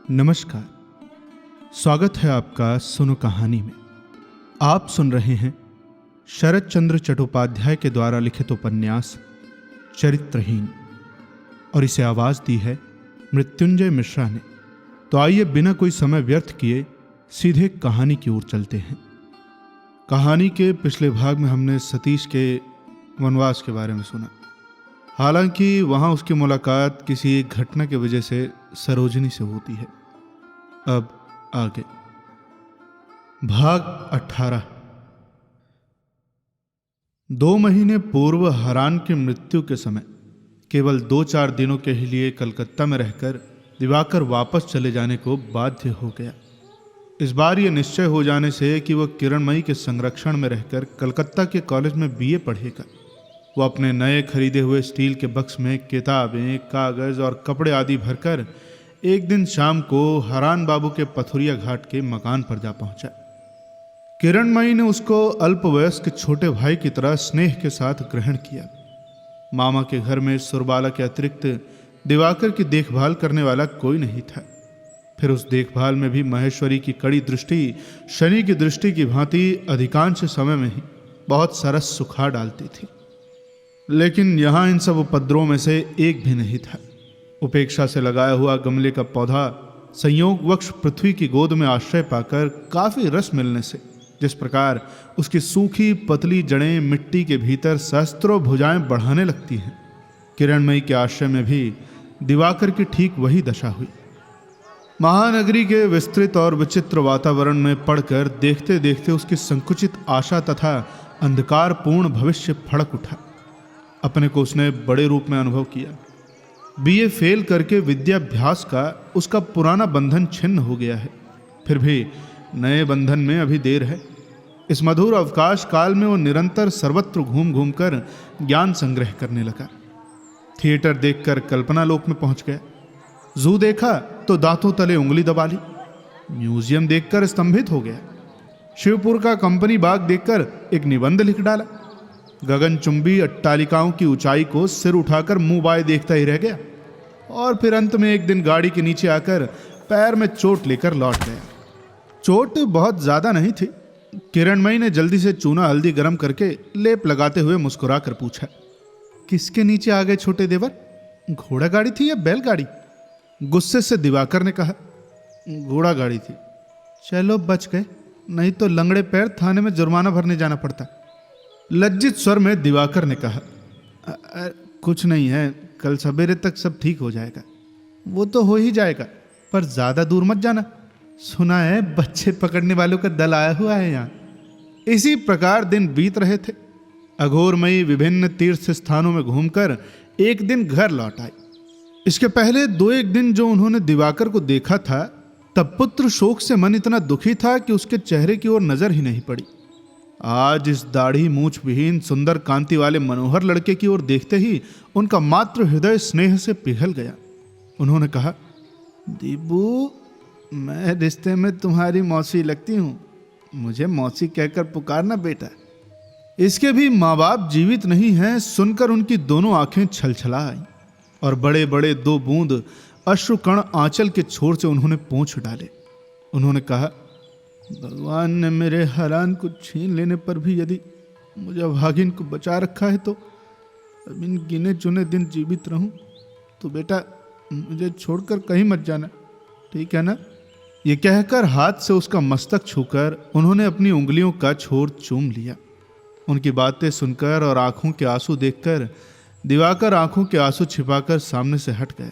नमस्कार, स्वागत है आपका सुनो कहानी में। आप सुन रहे हैं शरत चंद्र चट्टोपाध्याय के द्वारा लिखित उपन्यास चरित्रहीन, और इसे आवाज दी है मृत्युंजय मिश्रा ने। तो आइए बिना कोई समय व्यर्थ किए सीधे कहानी की ओर चलते हैं। कहानी के पिछले भाग में हमने सतीश के वनवास के बारे में सुना। हालांकि वहां उसकी मुलाकात किसी एक घटना की वजह से सरोजिनी से होती है। अब आगे भाग 18। 2 महीने पूर्व हरान की मृत्यु के समय केवल 2-4 दिनों के लिए कलकत्ता में रहकर दिवाकर वापस चले जाने को बाध्य हो गया। इस बार यह निश्चय हो जाने से कि वह किरणमयी के संरक्षण में रहकर कलकत्ता के कॉलेज में बीए पढ़ेगा। वो अपने नए खरीदे हुए स्टील के बक्स में किताबें, कागज और कपड़े आदि भरकर एक दिन शाम को हरान बाबू के पथुरिया घाट के मकान पर जा पहुंचा। किरणमयी ने उसको अल्पवयस्क छोटे भाई की तरह स्नेह के साथ ग्रहण किया। मामा के घर में सुरबाला के अतिरिक्त दिवाकर की देखभाल करने वाला कोई नहीं था। फिर उस देखभाल में भी महेश्वरी की कड़ी दृष्टि शनि की दृष्टि की भांति अधिकांश समय में ही बहुत सरस सुखा डालती थी। लेकिन यहां इन सब उपद्रवों में से एक भी नहीं था। उपेक्षा से लगाया हुआ गमले का पौधा संयोगवश पृथ्वी की गोद में आश्रय पाकर काफी रस मिलने से, जिस प्रकार उसकी सूखी पतली जड़ें मिट्टी के भीतर सहस्त्रों भुजाएं बढ़ाने लगती हैं, किरणमयी के आश्रय में भी दिवाकर की ठीक वही दशा हुई। महानगरी के विस्तृत और विचित्र वातावरण में पड़कर देखते देखते उसकी संकुचित आशा तथा अंधकारपूर्ण भविष्य फड़क उठा। अपने को उसने बड़े रूप में अनुभव किया। बीए फेल करके विद्याभ्यास का उसका पुराना बंधन छिन्न हो गया है। फिर भी नए बंधन में अभी देर है। इस मधुर अवकाश काल में वो निरंतर सर्वत्र घूम घूम कर ज्ञान संग्रह करने लगा। थिएटर देखकर कल्पना लोक में पहुंच गया। जू देखा तो दांतों तले उंगली दबा ली। म्यूजियम देखकर स्तंभित हो गया। शिवपुर का कंपनी बाग देखकर एक निबंध लिख डाला। गगनचुंबी अट्टालिकाओं की ऊंचाई को सिर उठाकर मुंह बाएं देखता ही रह गया। और फिर अंत में एक दिन गाड़ी के नीचे आकर पैर में चोट लेकर लौट गया। चोट बहुत ज्यादा नहीं थी। किरणमयी ने जल्दी से चूना हल्दी गर्म करके लेप लगाते हुए मुस्कुरा कर पूछा, किसके नीचे आ गए छोटे देवर? घोड़ा गाड़ी थी या बैलगाड़ी? गुस्से से दिवाकर ने कहा, घोड़ा गाड़ी थी। चलो बच गए, नहीं तो लंगड़े पैर थाने में जुर्माना भरने जाना पड़ता। लज्जित स्वर में दिवाकर ने कहा, कुछ नहीं है, कल सवेरे तक सब ठीक हो जाएगा। वो तो हो ही जाएगा, पर ज्यादा दूर मत जाना। सुना है बच्चे पकड़ने वालों का दल आया हुआ है यहाँ। इसी प्रकार दिन बीत रहे थे। अघोरमयी विभिन्न तीर्थ स्थानों में घूमकर एक दिन घर लौट आई। इसके पहले 2-1 दिन जो उन्होंने दिवाकर को देखा था, तब पुत्र शोक से मन इतना दुखी था कि उसके चेहरे की ओर नजर ही नहीं पड़ी। आज इस दाढ़ी मूछ विहीन सुंदर कांति वाले मनोहर लड़के की ओर देखते ही उनका मातृ हृदय स्नेह से पिघल गया। उन्होंने कहा, दीबू, मैं रिश्ते में तुम्हारी मौसी लगती हूं, मुझे मौसी कहकर पुकारना बेटा। इसके भी माँ बाप जीवित नहीं हैं। सुनकर उनकी दोनों आंखें छलछला आईं और बड़े बड़े 2 बूंद अश्रुकण आंचल के छोर से उन्होंने पोंछ डाले। उन्होंने कहा, भगवान ने मेरे हरान को छीन लेने पर भी यदि मुझे भागिन को बचा रखा है, तो अब इन गिने चुने दिन जीवित रहूं तो बेटा मुझे छोड़कर कहीं मत जाना, ठीक है ना? ये कहकर हाथ से उसका मस्तक छूकर उन्होंने अपनी उंगलियों का छोर चूम लिया। उनकी बातें सुनकर और आंखों के आंसू देखकर दिवाकर आंखों के आंसू छिपाकर सामने से हट गया।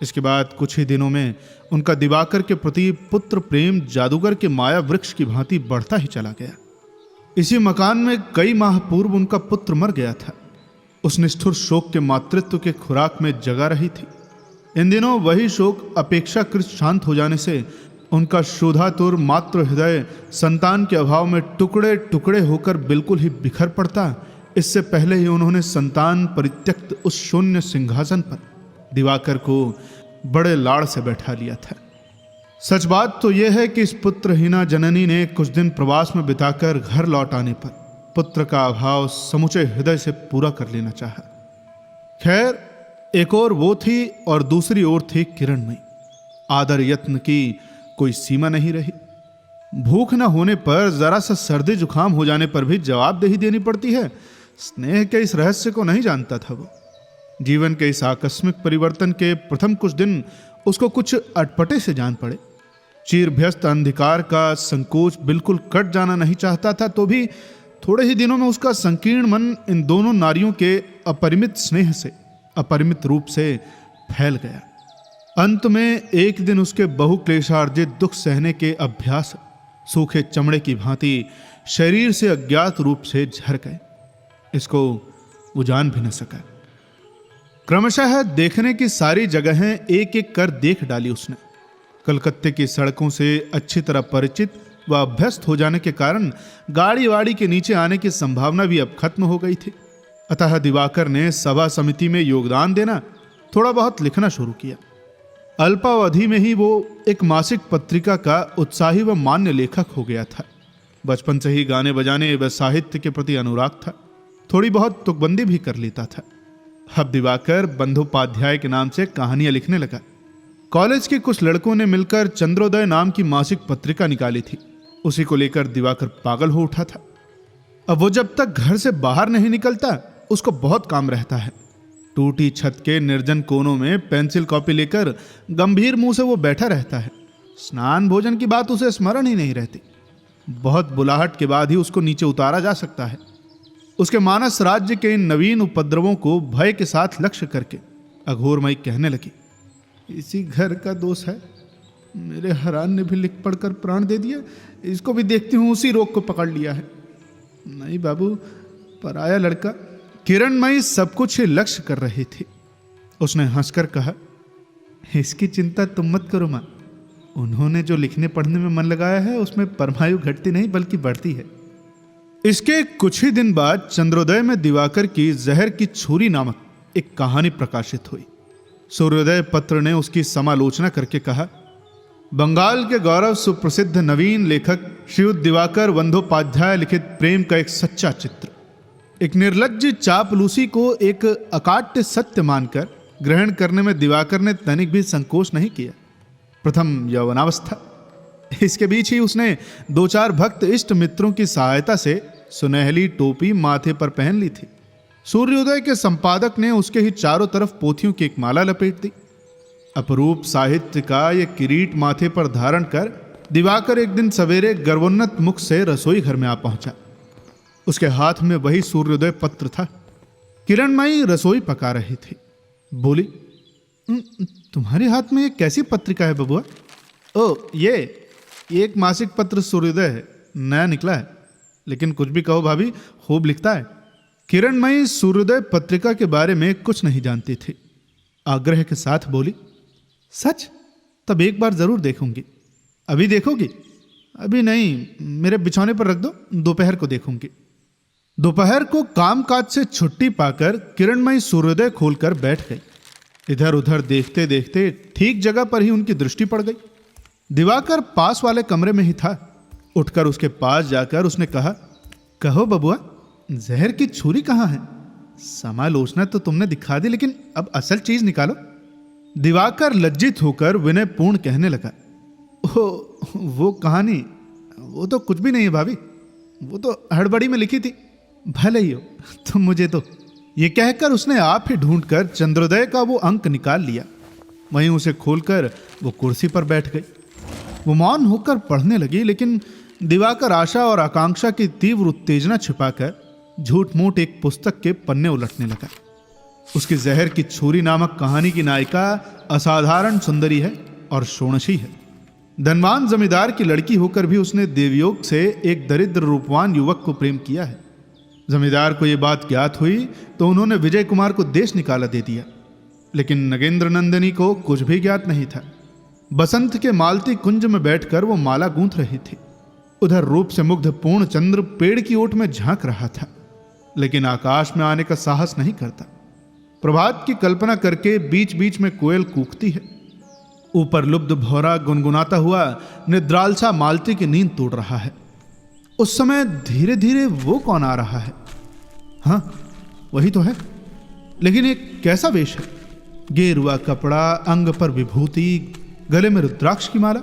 इसके बाद कुछ ही दिनों में उनका दिवाकर के प्रति पुत्र प्रेम जादूगर के माया वृक्ष की भांति बढ़ता ही चला गया। इसी मकान में कई माह पूर्व उनका पुत्र मर गया था। उस निष्ठुर शोक के मातृत्व के खुराक में जगा रही थी। इन दिनों वही शोक अपेक्षाकृत शांत हो जाने से उनका शोधातुर मातृ हृदय संतान के अभाव में टुकड़े टुकड़े होकर बिल्कुल ही बिखर पड़ता। इससे पहले ही उन्होंने संतान परित्यक्त उस शून्य सिंहासन पर दिवाकर को बड़े लाड़ से बैठा लिया था। सच बात तो यह है कि इस पुत्रहीना जननी ने कुछ दिन प्रवास में बिताकर घर लौट आने पर पुत्र का अभाव समुचे हृदय से पूरा कर लेना चाहा। खैर, एक और वो थी और दूसरी ओर थी किरणमयी। आदर यत्न की कोई सीमा नहीं रही। भूख न होने पर, जरा सा सर्दी जुकाम हो जाने पर भी जवाबदेही देनी पड़ती है। स्नेह के इस रहस्य को नहीं जानता था वो। जीवन के इस आकस्मिक परिवर्तन के प्रथम कुछ दिन उसको कुछ अटपटे से जान पड़े। चीरभ्यस्त अंधकार का संकोच बिल्कुल कट जाना नहीं चाहता था, तो भी थोड़े ही दिनों में उसका संकीर्ण मन इन दोनों नारियों के अपरिमित स्नेह से अपरिमित रूप से फैल गया। अंत में एक दिन उसके बहुक्लेशार्जित दुख सहने के अभ्यास सूखे चमड़े की भांति शरीर से अज्ञात रूप से झर गए। इसको वो जान भी न सका। क्रमशः देखने की सारी जगहें एक एक कर देख डाली उसने। कलकत्ते की सड़कों से अच्छी तरह परिचित व अभ्यस्त हो जाने के कारण गाड़ी वाड़ी के नीचे आने की संभावना भी अब खत्म हो गई थी। अतः दिवाकर ने सभा समिति में योगदान देना, थोड़ा बहुत लिखना शुरू किया। अल्पावधि में ही वो एक मासिक पत्रिका का उत्साही व मान्य लेखक हो गया था। बचपन से ही गाने बजाने व साहित्य के प्रति अनुराग था। थोड़ी बहुत तुकबंदी भी कर लेता था। अब दिवाकर बंधोपाध्याय के नाम से कहानियां लिखने लगा। कॉलेज के कुछ लड़कों ने मिलकर चंद्रोदय नाम की मासिक पत्रिका निकाली थी। उसी को लेकर दिवाकर पागल हो उठा था। अब वो जब तक घर से बाहर नहीं निकलता, उसको बहुत काम रहता है। टूटी छत के निर्जन कोनों में पेंसिल कॉपी लेकर गंभीर मुंह से वो बैठा रहता है। स्नान भोजन की बात उसे स्मरण ही नहीं रहती। बहुत बुलाहट के बाद ही उसको नीचे उतारा जा सकता है। उसके मानस राज्य के इन नवीन उपद्रवों को भय के साथ लक्ष्य करके अघोरमयी कहने लगी, इसी घर का दोष है। मेरे हरान ने भी लिख पढ़कर प्राण दे दिया। इसको भी देखती हूँ उसी रोग को पकड़ लिया है। नहीं बाबू, पराया लड़का। किरणमयी सब कुछ ही लक्ष्य कर रही थी। उसने हंसकर कहा, इसकी चिंता तुम मत करो मां। उन्होंने जो लिखने पढ़ने में मन लगाया है उसमें परमायु घटती नहीं बल्कि बढ़ती है। इसके कुछ ही दिन बाद चंद्रोदय में दिवाकर की जहर की छुरी नामक एक कहानी प्रकाशित हुई। सूर्योदय पत्र ने उसकी समालोचना करके कहा, बंगाल के गौरव सुप्रसिद्ध नवीन लेखक श्रीयुत दिवाकर बंधोपाध्याय लिखित प्रेम का एक सच्चा चित्र। एक निर्लज्ज चापलूसी को एक अकाट्य सत्य मानकर ग्रहण करने में दिवाकर ने तनिक भी संकोच नहीं किया। प्रथम यौवनावस्था, इसके बीच ही उसने दो चार भक्त इष्ट मित्रों की सहायता से सुनहली टोपी माथे पर पहन ली थी। सूर्योदय के संपादक ने उसके ही चारों तरफ पोथियों की एक माला लपेट दी। अपरूप साहित्य का यह किरीट माथे पर धारण कर दिवाकर एक दिन सवेरे गर्वोन्नत मुख से रसोई घर में आ पहुंचा। उसके हाथ में वही सूर्योदय पत्र था। किरणमयी रसोई पका रही थी। बोली, तुम्हारे हाथ में ये कैसी पत्रिका है बबुआ? ओ, ये एक मासिक पत्र सूर्योदय है, नया निकला है। लेकिन कुछ भी कहो भाभी, खूब लिखता है। किरणमयी सूर्योदय पत्रिका के बारे में कुछ नहीं जानती थी। आग्रह के साथ बोली, सच? तब एक बार जरूर देखूंगी। अभी देखोगी? अभी नहीं, मेरे बिछौने पर रख दो, दोपहर को देखूंगी। दोपहर को कामकाज से छुट्टी पाकर किरणमयी सूर्योदय खोलकर बैठ गई। इधर उधर देखते देखते ठीक जगह पर ही उनकी दृष्टि पड़ गई। दिवाकर पास वाले कमरे में ही था। उठकर उसके पास जाकर उसने कहा, कहो बबुआ, जहर की छुरी कहाँ है? समालोचना तो तुमने दिखा दी, लेकिन अब असल चीज निकालो। दिवाकर लज्जित होकर विनयपूर्ण कहने लगा, वो कहानी, वो तो कुछ भी नहीं है भाभी, वो तो हड़बड़ी में लिखी थी। भले ही हो, तुम मुझे दो। ये कहकर उसने आप ही ढूंढकर चंद्रोदय का वो अंक निकाल लिया। वहीं उसे खोलकर वो कुर्सी पर बैठ गई। वो मौन होकर पढ़ने लगी, लेकिन दिवाकर आशा और आकांक्षा की तीव्र उत्तेजना छिपाकर झूठ मूठ एक पुस्तक के पन्ने उलटने लगा। उसकी जहर की छुरी नामक कहानी की नायिका असाधारण सुंदरी है और शोणशी है। धनवान जमींदार की लड़की होकर भी उसने देवयोग से एक दरिद्र रूपवान युवक को प्रेम किया है। जमींदार को यह बात ज्ञात हुई तो उन्होंने विजय कुमार को देश निकाला दे दिया। लेकिन नगेंद्र नंदिनी को कुछ भी ज्ञात नहीं था। बसंत के मालती कुंज में बैठकर वो माला गूंथ रही थी। उधर रूप से मुग्ध पूर्ण चंद्र पेड़ की ओट में झांक रहा था, लेकिन आकाश में आने का साहस नहीं करता। प्रभात की कल्पना करके बीच बीच में कोयल कूकती है। ऊपर लुब्ध भौरा गुनगुनाता हुआ निद्रालसा मालती की नींद तोड़ रहा है। उस समय धीरे धीरे वो कौन आ रहा है? हाँ, वही तो है, लेकिन एक कैसा वेश है? गेरुआ कपड़ा, अंग पर विभूति, गले में रुद्राक्ष की माला।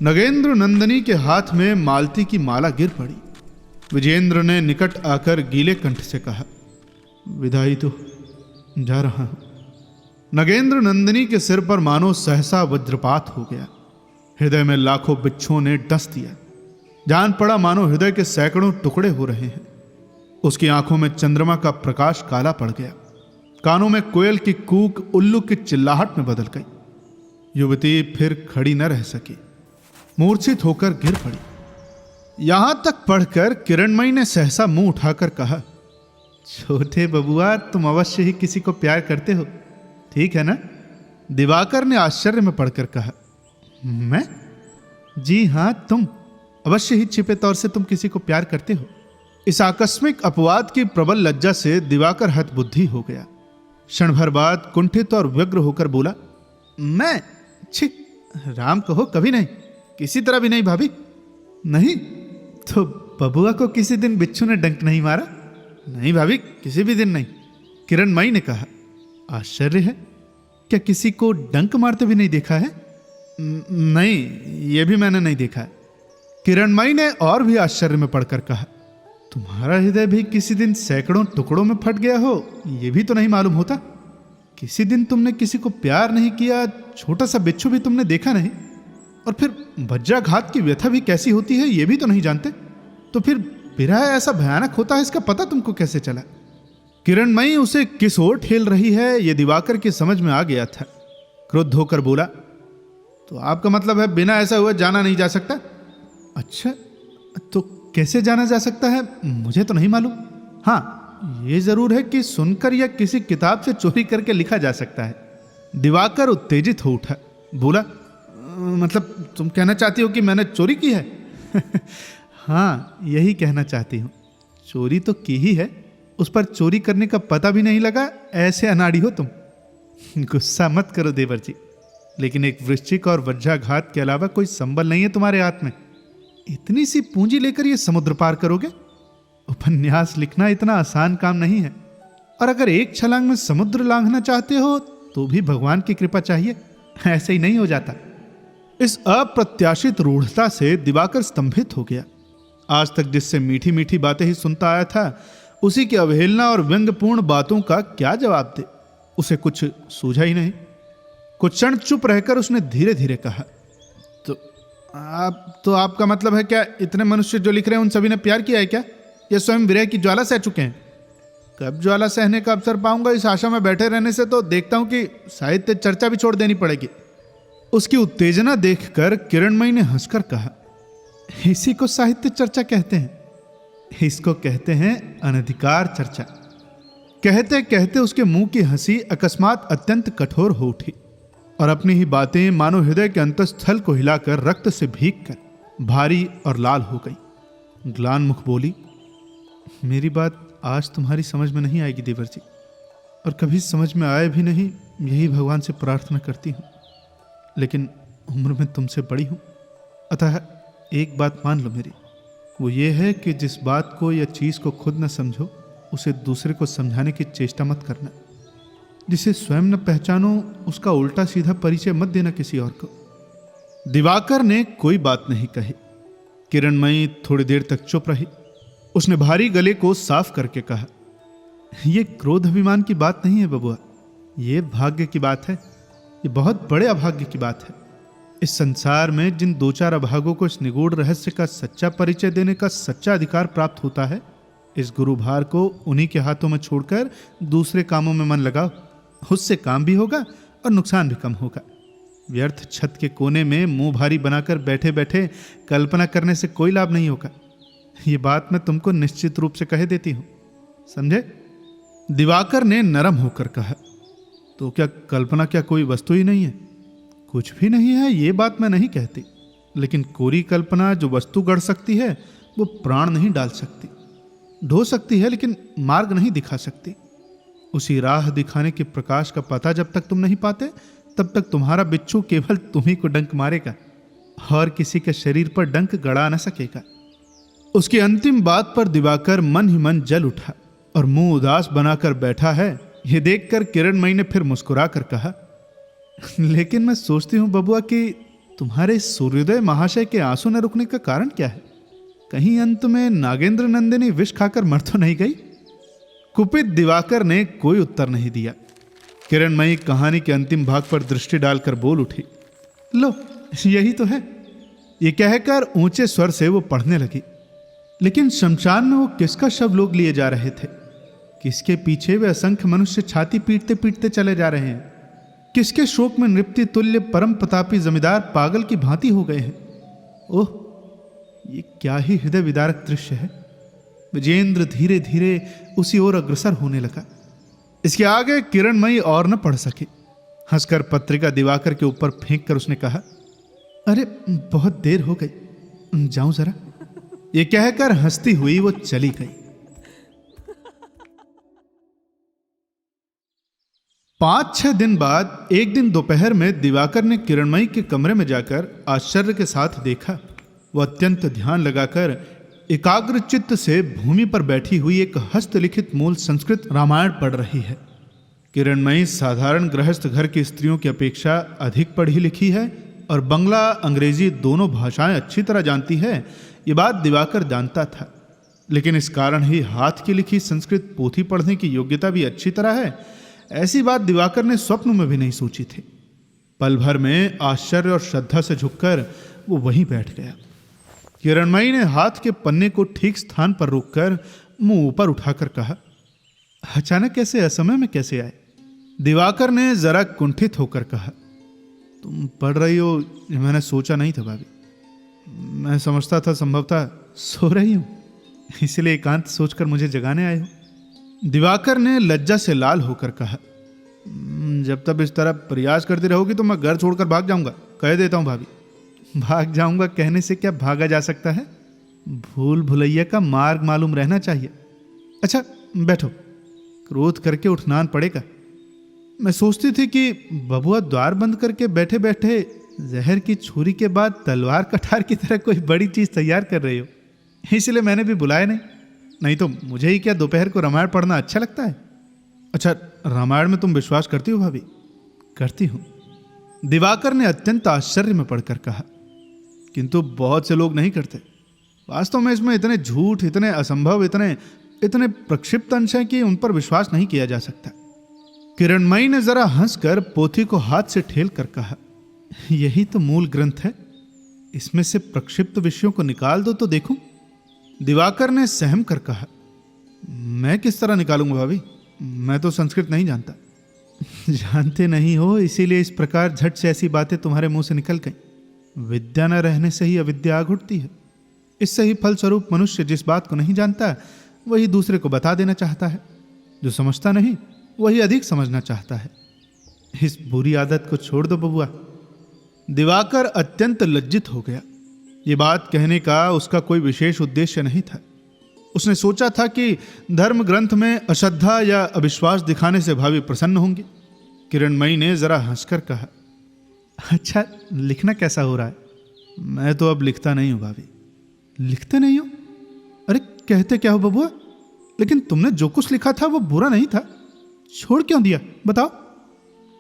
नगेंद्र नंदिनी के हाथ में मालती की माला गिर पड़ी। विजेंद्र ने निकट आकर गीले कंठ से कहा, विदाई तो जा रहा हूं। नगेंद्र नंदिनी के सिर पर मानो सहसा वज्रपात हो गया। हृदय में लाखों बिच्छुओं ने डस दिया। जान पड़ा मानो हृदय के सैकड़ों टुकड़े हो रहे हैं। उसकी आंखों में चंद्रमा का प्रकाश काला पड़ गया। कानों में कोयल की कूक उल्लू की चिल्लाहट में बदल गई। युवती फिर खड़ी न रह सकी, मूर्छित होकर गिर पड़ी। यहां तक पढ़कर किरणमयी ने सहसा मुंह उठाकर कहा, छोटे बबुआ, तुम अवश्य ही किसी को प्यार करते हो, ठीक है ना? दिवाकर ने आश्चर्य में पढ़कर कहा, मैं? जी हां, तुम अवश्य ही छिपे तौर से तुम किसी को प्यार करते हो। इस आकस्मिक अपवाद की प्रबल लज्जा से दिवाकर हतबुद्धि हो गया। क्षण भर बाद कुंठित और व्यग्र होकर बोला, मैं? छी, राम कहो, कभी नहीं, किसी तरह भी नहीं भाभी। नहीं तो बबुआ को किसी दिन बिच्छू ने डंक नहीं मारा? नहीं भाभी, किसी भी दिन नहीं। किरणमयी ने कहा, आश्चर्य है, क्या किसी को डंक मारते भी नहीं देखा है? नहीं, यह भी मैंने नहीं देखा है। किरणमयी ने और भी आश्चर्य में पढ़कर कहा, तुम्हारा हृदय भी किसी दिन सैकड़ों टुकड़ों में फट गया हो, यह भी तो नहीं मालूम होता? किसी दिन तुमने किसी को प्यार नहीं किया, छोटा सा बिच्छू भी तुमने देखा नहीं, और फिर वज्राघात की व्यथा भी कैसी होती है यह भी तो नहीं जानते? तो फिर विरह ऐसा भयानक होता है, इसका पता तुमको कैसे चला? किरणमयी उसे किस ओर ठेल रही है यह दिवाकर की समझ में आ गया था। क्रुद्ध होकर बोला, तो आपका मतलब है बिना ऐसा हुए जाना नहीं जा सकता? अच्छा, तो कैसे जाना जा सकता है मुझे तो नहीं मालूम। हाँ, ये जरूर है कि सुनकर या किसी किताब से चोरी करके लिखा जा सकता है। दिवाकर उत्तेजित हो उठा, बोला, मतलब तुम कहना चाहती हो कि मैंने चोरी की है? हाँ, यही कहना चाहती हूँ। चोरी तो की ही है, उस पर चोरी करने का पता भी नहीं लगा, ऐसे अनाड़ी हो तुम। गुस्सा मत करो देवर जी, लेकिन एक वृश्चिक और वज्राघात के अलावा कोई संबल नहीं है तुम्हारे हाथ में। इतनी सी पूंजी लेकर ये समुद्र पार करोगे? उपन्यास लिखना इतना आसान काम नहीं है, और अगर एक छलांग में समुद्र लांघना चाहते हो तो भी भगवान की कृपा चाहिए, ऐसे ही नहीं हो जाता। इस अप्रत्याशित रूढ़ता से दिवाकर स्तंभित हो गया। आज तक जिससे मीठी मीठी बातें ही सुनता आया था, उसी की अवहेलना और व्यंग्यपूर्ण बातों का क्या जवाब दे? उसे कुछ सूझा ही नहीं। कुछ क्षण चुप रहकर उसने धीरे धीरे कहा, तो आपका मतलब है क्या इतने मनुष्य जो लिख रहे हैं उन सभी ने प्यार किया है क्या, या स्वयं विरह की ज्वाला सह चुके हैं? कब ज्वाला सहने का अवसर पाऊंगा, इस आशा में बैठे रहने से तो देखता हूं कि साहित्य चर्चा भी छोड़ देनी पड़ेगी। उसकी उत्तेजना देखकर किरणमयी ने हंसकर कहा, इसी को साहित्य चर्चा कहते हैं, इसको कहते हैं अनधिकार चर्चा। कहते कहते उसके मुंह की हंसी अकस्मात अत्यंत कठोर हो उठी, और अपनी ही बातें मानो हृदय के अंतस्थल को हिलाकर रक्त से भीग कर भारी और लाल हो गई। ग्लान मुख बोली, मेरी बात आज तुम्हारी समझ में नहीं आएगी देवर जी, और कभी समझ में आए भी नहीं, यही भगवान से प्रार्थना करती हूँ। लेकिन उम्र में तुमसे बड़ी हूँ, अतः एक बात मान लो मेरी, वो ये है कि जिस बात को या चीज़ को खुद न समझो, उसे दूसरे को समझाने की चेष्टा मत करना। जिसे स्वयं न पहचानो उसका उल्टा सीधा परिचय मत देना किसी और को। दिवाकर ने कोई बात नहीं कही। किरणमयी थोड़ी देर तक चुप रही। उसने भारी गले को साफ करके कहा, यह क्रोध अभिमान की बात नहीं है बबुआ, ये भाग्य की बात है, ये बहुत बड़े अभाग्य की बात है। इस संसार में जिन दो चार अभागों को इस निगूढ़ रहस्य का सच्चा परिचय देने का सच्चा अधिकार प्राप्त होता है, इस गुरुभार को उन्हीं के हाथों में छोड़कर दूसरे कामों में मन लगाओ। उससे काम भी होगा और नुकसान भी कम होगा। व्यर्थ छत के कोने में मुंह भारी बनाकर बैठे बैठे कल्पना करने से कोई लाभ नहीं होगा। ये बात मैं तुमको निश्चित रूप से कह देती हूं, समझे? दिवाकर ने नरम होकर कहा, तो क्या कल्पना क्या कोई वस्तु ही नहीं है? कुछ भी नहीं है, ये बात मैं नहीं कहती, लेकिन कोरी कल्पना जो वस्तु गढ़ सकती है वो प्राण नहीं डाल सकती। ढो सकती है लेकिन मार्ग नहीं दिखा सकती। उसी राह दिखाने के प्रकाश का पता जब तक तुम नहीं पाते, तब तक तुम्हारा बिच्छू केवल तुम्ही को डंक मारेगा और किसी के शरीर पर डंक गड़ा न सकेगा। उसकी अंतिम बात पर दिवाकर मन ही मन जल उठा और मुंह उदास बनाकर बैठा है, यह देखकर किरणमयी ने फिर मुस्कुरा कर कहा, लेकिन मैं सोचती हूँ बबुआ कि तुम्हारे सूर्योदय महाशय के आंसू न रुकने का कारण क्या है? कहीं अंत में नागेंद्र नंदिनी विष खाकर मर तो नहीं गई? कुपित दिवाकर ने कोई उत्तर नहीं दिया। किरणमयी कहानी के अंतिम भाग पर दृष्टि डालकर बोल उठी, लो यही तो है। ये कहकर ऊंचे स्वर से वो पढ़ने लगी। लेकिन शमशान में वो किसका शव लोग लिए जा रहे थे? किसके पीछे वे असंख्य मनुष्य छाती पीटते पीटते चले जा रहे हैं? किसके शोक में नृत्य तुल्य परम प्रतापी जमींदार पागल की भांति हो गए हैं? ओह, ये क्या ही हृदय विदारक दृश्य है। विजेंद्र धीरे धीरे उसी ओर अग्रसर होने लगा। इसके आगे किरणमयी और न पढ़ सके। हंसकर पत्रिका दिवाकर के ऊपर फेंक कर उसने कहा, अरे बहुत देर हो गई, जाऊं जरा। ये कहकर हंसती हुई वो चली गई। 5-6 दिन बाद एक दिन दोपहर में दिवाकर ने किरणमयी के कमरे में जाकर आश्चर्य के साथ देखा। वह अत्यंत ध्यान लगाकर एकाग्र चित्त से भूमि पर बैठी हुई एक हस्तलिखित मूल संस्कृत रामायण पढ़ रही है। किरणमयी साधारण गृहस्थ घर की स्त्रियों की अपेक्षा अधिक पढ़ी लिखी है और बंगला अंग्रेजी दोनों भाषाएं अच्छी तरह जानती है। ये बात दिवाकर जानता था, लेकिन इस कारण ही हाथ की लिखी संस्कृत पोथी पढ़ने की योग्यता भी अच्छी तरह है, ऐसी बात दिवाकर ने स्वप्न में भी नहीं सोची थी। पल भर में आश्चर्य और श्रद्धा से झुककर वो वहीं बैठ गया। किरणमयी ने हाथ के पन्ने को ठीक स्थान पर रोककर मुंह ऊपर उठाकर कहा, अचानक कैसे, असमय में कैसे आए? दिवाकर ने जरा कुंठित होकर कहा, तुम पढ़ रही हो ये मैंने सोचा नहीं था भाभी। मैं समझता था संभवतः सो रही हूं, इसलिए एकांत सोचकर मुझे जगाने आए हो। दिवाकर ने लज्जा से लाल होकर कहा, जब तक इस तरह प्रयास करती रहोगी तो मैं घर छोड़कर भाग जाऊंगा, कह देता हूं भाभी। भाग जाऊंगा कहने से क्या भागा जा सकता है? भूल भुलैया का मार्ग मालूम रहना चाहिए। अच्छा बैठो, क्रोध करके उठना पड़ेगा। मैं सोचती थी कि बबुआ द्वार बंद करके बैठे बैठे जहर की छुरी के बाद तलवार कटार की तरह कोई बड़ी चीज तैयार कर रही हो, इसलिए मैंने भी बुलाया नहीं तो मुझे ही क्या दोपहर को रामायण पढ़ना अच्छा लगता है। अच्छा, रामायण में तुम विश्वास करती हो भाभी? करती हूं, दिवाकर ने अत्यंत आश्चर्य में पढ़कर कहा, किंतु बहुत से लोग नहीं करते। वास्तव में इसमें इतने झूठ, इतने असंभव, इतने प्रक्षिप्त अंश हैं कि उन पर विश्वास नहीं किया जा सकता। किरणमयी ने जरा हंसकर पोथी को हाथ से ठेल कर कहा, यही तो मूल ग्रंथ है, इसमें से प्रक्षिप्त विषयों को निकाल दो तो देखूं। दिवाकर ने सहम कर कहा, मैं किस तरह निकालूंगा भाभी? मैं तो संस्कृत नहीं जानता। जानते नहीं हो, इसीलिए इस प्रकार झट से ऐसी बातें तुम्हारे मुंह से निकल गई। विद्या न रहने से ही अविद्या आग उठती है। इससे ही फलस्वरूप मनुष्य जिस बात को नहीं जानता वही दूसरे को बता देना चाहता है, जो समझता नहीं वही अधिक समझना चाहता है। इस बुरी आदत को छोड़ दो बबुआ। दिवाकर अत्यंत लज्जित हो गया। ये बात कहने का उसका कोई विशेष उद्देश्य नहीं था। उसने सोचा था कि धर्म ग्रंथ में अश्रद्धा या अविश्वास दिखाने से भाभी प्रसन्न होंगे। किरणमयी ने जरा हंसकर कहा, अच्छा लिखना कैसा हो रहा है? मैं तो अब लिखता नहीं हूं भाभी। लिखते नहीं हो? अरे कहते क्या हो बबुआ? लेकिन तुमने जो कुछ लिखा था वो बुरा नहीं था, छोड़ क्यों दिया बताओ?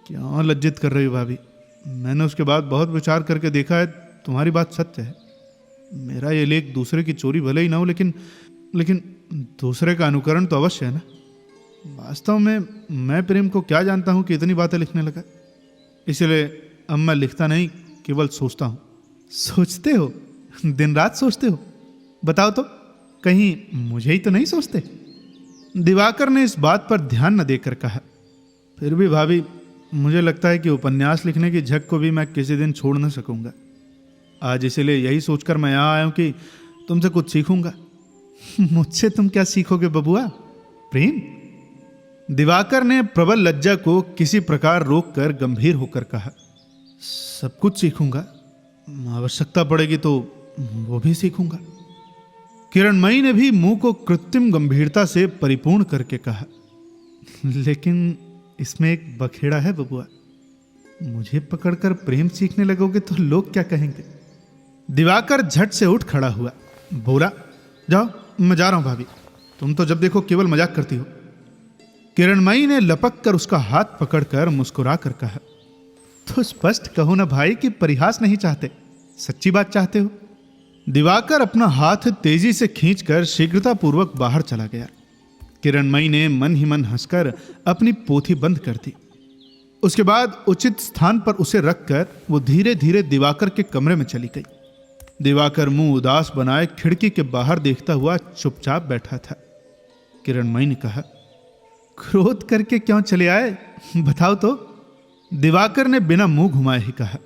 क्यों लज्जित कर रही हो भाभी? मैंने उसके बाद बहुत विचार करके देखा है, तुम्हारी बात सत्य है। मेरा ये लेख दूसरे की चोरी भले ही ना हो, लेकिन दूसरे का अनुकरण तो अवश्य है ना। वास्तव में मैं प्रेम को क्या जानता हूं कि इतनी बातें लिखने लगा। इसलिए अब मैं लिखता नहीं, केवल सोचता हूं। सोचते हो? दिन रात सोचते हो? बताओ तो, कहीं मुझे ही तो नहीं सोचते? दिवाकर ने इस बात पर ध्यान न देकर कहा, फिर भी भाभी मुझे लगता है कि उपन्यास लिखने की झक को भी मैं किसी दिन छोड़ न सकूंगा। आज इसलिए यही सोचकर मैं यहां आया हूं कि तुमसे कुछ सीखूंगा। मुझसे तुम क्या सीखोगे बबुआ? प्रेम? दिवाकर ने प्रबल लज्जा को किसी प्रकार रोककर गंभीर होकर कहा, सब कुछ सीखूंगा, आवश्यकता पड़ेगी तो वो भी सीखूंगा। किरणमयी ने भी मुंह को कृत्रिम गंभीरता से परिपूर्ण करके कहा, लेकिन इसमें एक बखेड़ा है बबुआ। मुझे पकड़कर प्रेम सीखने लगोगे तो लोग क्या कहेंगे? दिवाकर झट से उठ खड़ा हुआ, बोला, जाओ मैं जा रहा हूं भाभी, तुम तो जब देखो केवल मजाक करती हो। किरणमयी ने लपक कर उसका हाथ पकड़कर मुस्कुरा कर कहा, तो स्पष्ट कहो ना भाई कि परिहास नहीं चाहते, सच्ची बात चाहते हो। दिवाकर अपना हाथ तेजी से खींचकर शीघ्रतापूर्वक बाहर चला गया। किरणमयी ने मन ही मन हंसकर अपनी पोथी बंद कर दी। उसके बाद उचित स्थान पर उसे रखकर वो धीरे धीरे दिवाकर के कमरे में चली गई। दिवाकर मुंह उदास बनाए खिड़की के बाहर देखता हुआ चुपचाप बैठा था। किरणमयी ने कहा, क्रोध करके क्यों चले आए, बताओ तो। दिवाकर ने बिना मुंह घुमाए ही कहा,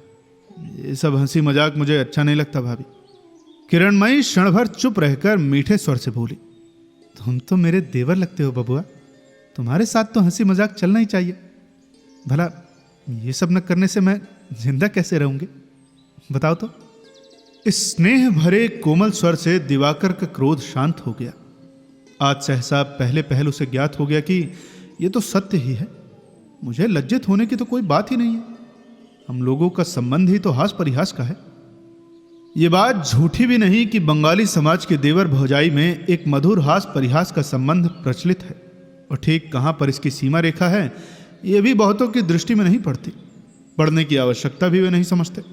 ये सब हंसी मजाक मुझे अच्छा नहीं लगता भाभी। किरणमयी क्षण भर चुप रहकर मीठे स्वर से बोली, तुम तो मेरे देवर लगते हो बबुआ, तुम्हारे साथ तो हंसी मजाक चलना ही चाहिए। भला ये सब न करने से मैं जिंदा कैसे रहूंगी, बताओ तो। इस स्नेह भरे कोमल स्वर से दिवाकर का क्रोध शांत हो गया। आज सहसा पहले पहल उसे ज्ञात हो गया कि यह तो सत्य ही है। मुझे लज्जित होने की तो कोई बात ही नहीं है। हम लोगों का संबंध ही तो हास परिहास का है। ये बात झूठी भी नहीं कि बंगाली समाज के देवर भौजाई में एक मधुर हास परिहास का संबंध प्रचलित है, और ठीक कहां पर इसकी सीमा रेखा है यह भी बहुतों की दृष्टि में नहीं पड़ती। पढ़ने की आवश्यकता भी वे नहीं समझते।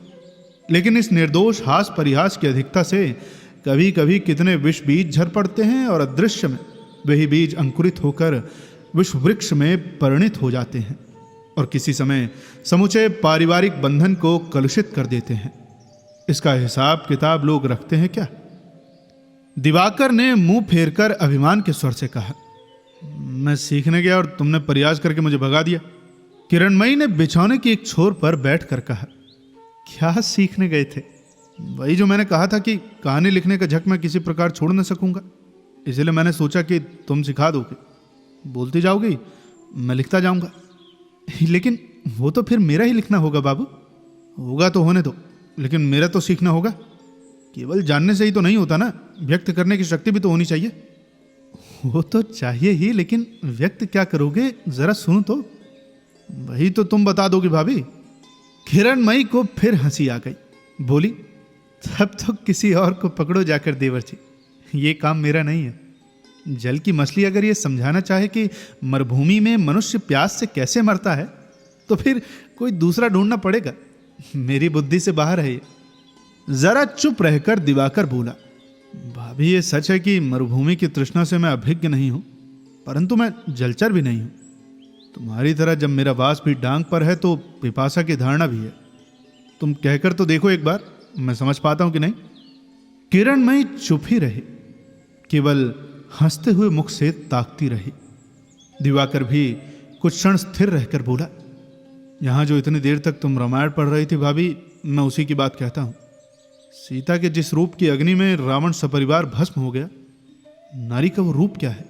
लेकिन इस निर्दोष हास परिहास की अधिकता से कभी कभी कितने विष बीज झर पड़ते हैं, और अदृश्य में वही बीज अंकुरित होकर विश्व वृक्ष में परिणित हो जाते हैं और किसी समय समुचे पारिवारिक बंधन को कलुषित कर देते हैं। इसका हिसाब किताब लोग रखते हैं क्या? दिवाकर ने मुंह फेरकर अभिमान के स्वर से कहा, मैं सीखने गया और तुमने प्रयास करके मुझे भगा दिया। किरणमयी ने बिछौने की एक छोर पर बैठकर कहा, क्या सीखने गए थे? वही जो मैंने कहा था कि कहानी लिखने का झक मैं किसी प्रकार छोड़ न सकूंगा, इसलिए मैंने सोचा कि तुम सिखा दोगे, बोलती जाओगी, मैं लिखता जाऊंगा। लेकिन वो तो फिर मेरा ही लिखना होगा बाबू। होगा तो होने दो, लेकिन मेरा तो सीखना होगा। केवल जानने से ही तो नहीं होता ना, व्यक्त करने की शक्ति भी तो होनी चाहिए। वो तो चाहिए ही, लेकिन व्यक्त क्या करोगे जरा सुनो तो। वही तो तुम बता दोगी भाभी। किरणमयी को फिर हंसी आ गई, बोली, तब तो किसी और को पकड़ो जाकर देवर जी, ये काम मेरा नहीं है। जल की मछली अगर ये समझाना चाहे कि मरुभूमि में मनुष्य प्यास से कैसे मरता है, तो फिर कोई दूसरा ढूंढना पड़ेगा। मेरी बुद्धि से बाहर है ये। जरा चुप रहकर दिवाकर बोला, भाभी ये सच है कि मरुभूमि की तृष्णा से मैं अभिज्ञ नहीं हूं, परंतु मैं जलचर भी नहीं हूं। तुम्हारी तरह जब मेरा वास भी डांग पर है तो पिपासा की धारणा भी है। तुम कहकर तो देखो एक बार, मैं समझ पाता हूं कि नहीं। किरणमयी चुप ही रही, केवल हंसते हुए मुख से ताकती रही। दिवाकर भी कुछ क्षण स्थिर रहकर बोला, यहां जो इतनी देर तक तुम रामायण पढ़ रही थी भाभी, मैं उसी की बात कहता हूं। सीता के जिस रूप की अग्नि में रावण सपरिवार भस्म हो गया, नारी का वो रूप क्या है?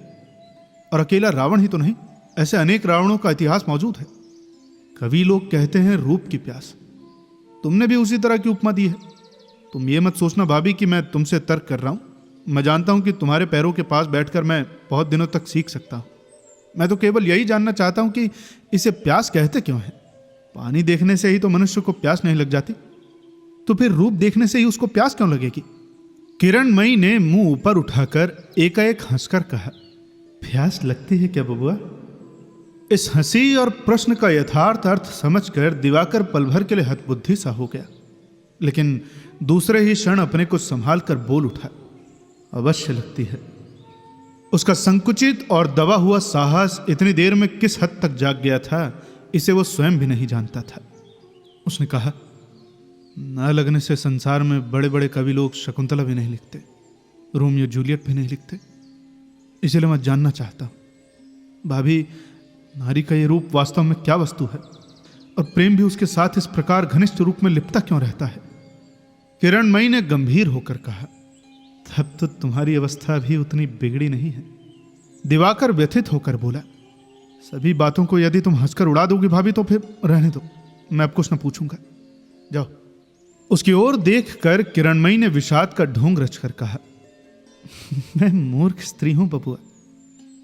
और अकेला रावण ही तो नहीं, ऐसे अनेक रावणों का इतिहास मौजूद है। कवि लोग कहते हैं रूप की प्यास। तुमने भी उसी तरह की उपमा दी है। तुम ये मत सोचना भाभी कि मैं तुमसे तर्क कर रहा हूं। मैं जानता हूं कि तुम्हारे पैरों के पास बैठकर मैं बहुत दिनों तक सीख सकता हूं। मैं तो केवल यही जानना चाहता हूं कि इसे प्यास कहते क्यों है? पानी देखने से ही तो मनुष्य को प्यास नहीं लग जाती, तो फिर रूप देखने से ही उसको प्यास क्यों लगेगी? किरणमयी ने मुंह ऊपर उठाकर एकाएक हंसकर कहा, प्यास लगती है क्या बबुआ? इस हंसी और प्रश्न का यथार्थ अर्थ समझकर दिवाकर पल भर के लिए हतबुद्धि सा हो गया, लेकिन दूसरे ही क्षण अपने को संभाल कर बोल उठा, अवश्य लगती है। उसका संकुचित और दबा हुआ साहस इतनी देर में किस हद तक जाग गया था, इसे वो स्वयं भी नहीं जानता था। उसने कहा, न लगने से संसार में बड़े बड़े कवि लोग शकुंतला भी नहीं लिखते, रोमियो जूलियट भी नहीं लिखते। इसलिए मैं जानना चाहता हूं भाभी, नारी का ये रूप वास्तव में क्या वस्तु है, और प्रेम भी उसके साथ इस प्रकार घनिष्ठ रूप में लिपटा क्यों रहता है? किरणमयी ने गंभीर होकर कहा, तब तो तुम्हारी अवस्था भी उतनी बिगड़ी नहीं है। दिवाकर व्यथित होकर बोला, सभी बातों को यदि तुम हंसकर उड़ा दोगी भाभी तो फिर रहने दो, मैं अब कुछ न पूछूंगा, जाओ। उसकी ओर देखकर किरणमयी ने विषाद का ढोंग रचकर कहा, मैं मूर्ख स्त्री हूं बबुआ,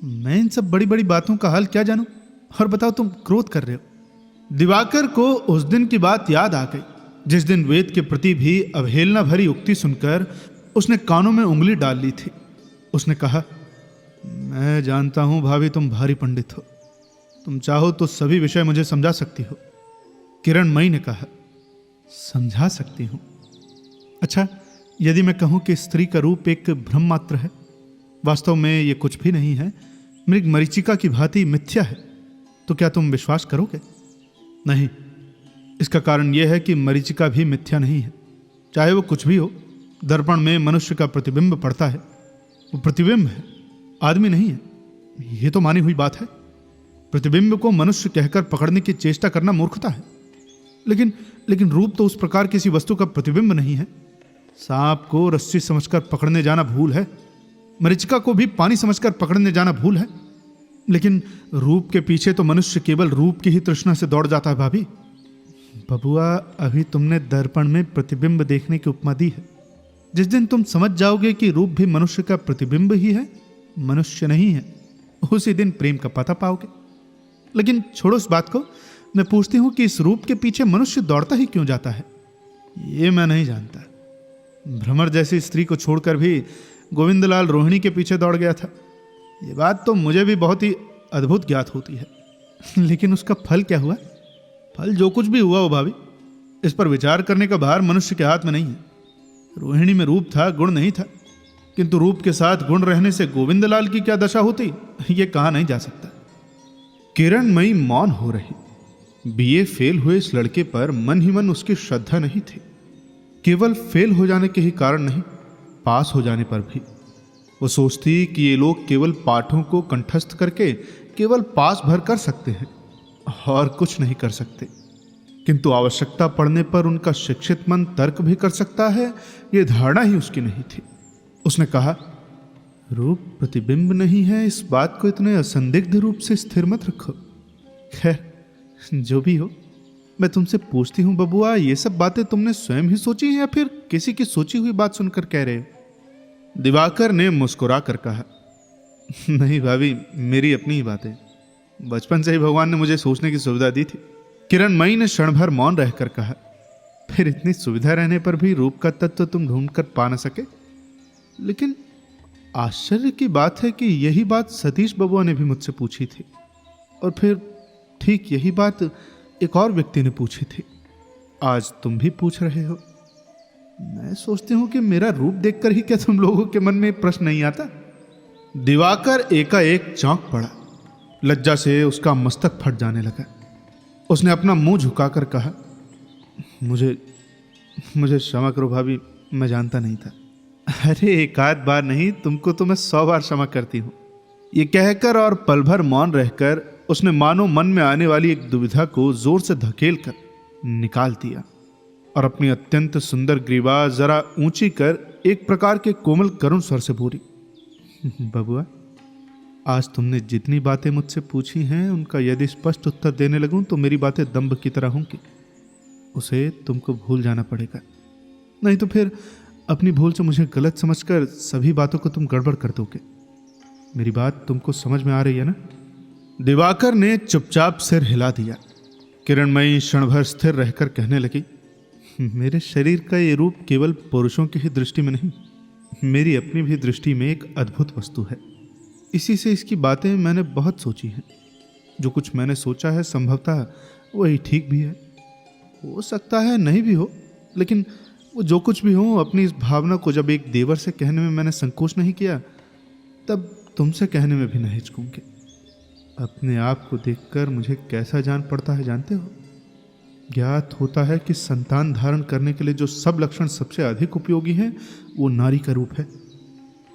मैं इन सब बड़ी बड़ी बातों का हाल क्या जानूं? और बताओ, तुम क्रोध कर रहे हो। दिवाकर को उस दिन की बात याद आ गई जिस दिन वेद के प्रति भी अवहेलना भरी उक्ति सुनकर उसने कानों में उंगली डाल ली थी। उसने कहा, मैं जानता हूं भाभी तुम भारी पंडित हो, तुम चाहो तो सभी विषय मुझे समझा सकती हो, किरणमयी ने कहा, समझा सकती हूं। अच्छा, यदि मैं कहूं कि स्त्री का रूप एक भ्रम मात्र है, वास्तव में यह कुछ भी नहीं है, मृग मरीचिका की भांति मिथ्या है, तो क्या तुम विश्वास करोगे? नहीं। इसका कारण यह है कि मरीचिका भी मिथ्या नहीं है। चाहे वो कुछ भी हो, दर्पण में मनुष्य का प्रतिबिंब पड़ता है, वो प्रतिबिंब है, आदमी नहीं है। यह तो मानी हुई बात है। प्रतिबिंब को मनुष्य कहकर पकड़ने की चेष्टा करना मूर्खता है। लेकिन रूप तो उस प्रकार किसी वस्तु का प्रतिबिंब नहीं है। सांप को रस्सी समझकर पकड़ने जाना भूल है, मरीचिका को भी पानी समझकर पकड़ने जाना भूल है। लेकिन रूप के पीछे तो मनुष्य केवल रूप की ही तृष्णा से दौड़ जाता है। भाभी, बबुआ, अभी तुमने दर्पण में प्रतिबिंब देखने की उपमा दी है। जिस दिन तुम समझ जाओगे कि रूप भी मनुष्य का प्रतिबिंब ही है, मनुष्य नहीं है, उसी दिन प्रेम का पता पाओगे। लेकिन छोड़ो इस बात को, मैं पूछती हूं कि इस रूप के पीछे मनुष्य दौड़ता ही क्यों जाता है? ये मैं नहीं जानता। भ्रमर जैसी स्त्री को छोड़कर भी गोविंदलाल रोहिणी के पीछे दौड़ गया था। ये बात तो मुझे भी बहुत ही अद्भुत ज्ञात होती है। लेकिन उसका फल क्या हुआ? फल जो कुछ भी हुआ हो भाभी, इस पर विचार करने का भार मनुष्य के हाथ में नहीं है। रोहिणी में रूप था, गुण नहीं था। किंतु रूप के साथ गुण रहने से गोविंदलाल की क्या दशा होती, ये कहा नहीं जा सकता। किरणमयी मौन हो रही। बीए फेल हुए इस लड़के पर मन ही मन उसकी श्रद्धा नहीं थी। केवल फेल हो जाने के ही कारण नहीं, पास हो जाने पर भी। वो सोचती कि ये लोग केवल पाठों को कंठस्थ करके केवल पास भर कर सकते हैं और कुछ नहीं कर सकते। किंतु आवश्यकता पड़ने पर उनका शिक्षित मन तर्क भी कर सकता है, ये धारणा ही उसकी नहीं थी। उसने कहा, रूप प्रतिबिंब नहीं है, इस बात को इतने असंदिग्ध रूप से स्थिर मत रखो। खैर, जो भी हो, मैं तुमसे पूछती हूं बबुआ, ये सब बातें तुमने स्वयं ही सोची हैं या फिर किसी की सोची हुई बात सुनकर कह रहे हो? दिवाकर ने मुस्कुरा कर कहा, नहीं भाभी, मेरी अपनी ही बात है। बचपन से ही भगवान ने मुझे सोचने की सुविधा दी थी। किरणमयी ने क्षण भर मौन रहकर कहा, फिर इतनी सुविधा रहने पर भी रूप का तत्व तुम ढूंढ कर पा न सके? लेकिन आश्चर्य की बात है कि यही बात सतीश बबुआ ने भी मुझसे पूछी थी, और फिर ठीक यही बात एक और व्यक्ति ने पूछी थी। आज तुम भी पूछ रहे हो। मैं सोचती हूं कि मेरा रूप देखकर ही क्या तुम लोगों के मन में प्रश्न नहीं आता? दिवाकर एकाएक चौंक पड़ा। लज्जा से उसका मस्तक फट जाने लगा। उसने अपना मुंह झुकाकर कहा, मुझे क्षमा करो भाभी, मैं जानता नहीं था। अरे एक आध बार नहीं, तुमको तो मैं 100 बार क्षमा करती हूं। ये कहकर और पल भर मौन रहकर उसने मानो मन में आने वाली एक दुविधा को जोर से धकेल कर निकाल दिया और अपनी अत्यंत सुंदर ग्रीवा जरा ऊंची कर एक प्रकार के कोमल करुण स्वर से बोली, बबुआ, आज तुमने जितनी बातें मुझसे पूछी हैं उनका यदि स्पष्ट उत्तर देने लगूं तो मेरी बातें दंभ की तरह होंगी। उसे तुमको भूल जाना पड़ेगा, नहीं तो फिर अपनी भूल से मुझे गलत समझकर सभी बातों को तुम गड़बड़ कर दोगे। मेरी बात तुमको समझ में आ रही है ना? दिवाकर ने चुपचाप सिर हिला दिया। किरणमयी क्षण भर स्थिर रहकर कहने लगी, मेरे शरीर का ये रूप केवल पुरुषों की ही दृष्टि में नहीं, मेरी अपनी भी दृष्टि में एक अद्भुत वस्तु है। इसी से इसकी बातें मैंने बहुत सोची हैं। जो कुछ मैंने सोचा है संभवतः वही ठीक भी है। हो सकता है नहीं भी हो, लेकिन वो जो कुछ भी हो, अपनी इस भावना को जब एक देवर से कहने में मैंने संकोच नहीं किया, तब तुमसे कहने में भी नहीं हिचकूंगी। अपने आप को देखकर मुझे कैसा जान पड़ता है जानते हो? ज्ञात होता है कि संतान धारण करने के लिए जो सब लक्षण सबसे अधिक उपयोगी हैं, वो नारी का रूप है।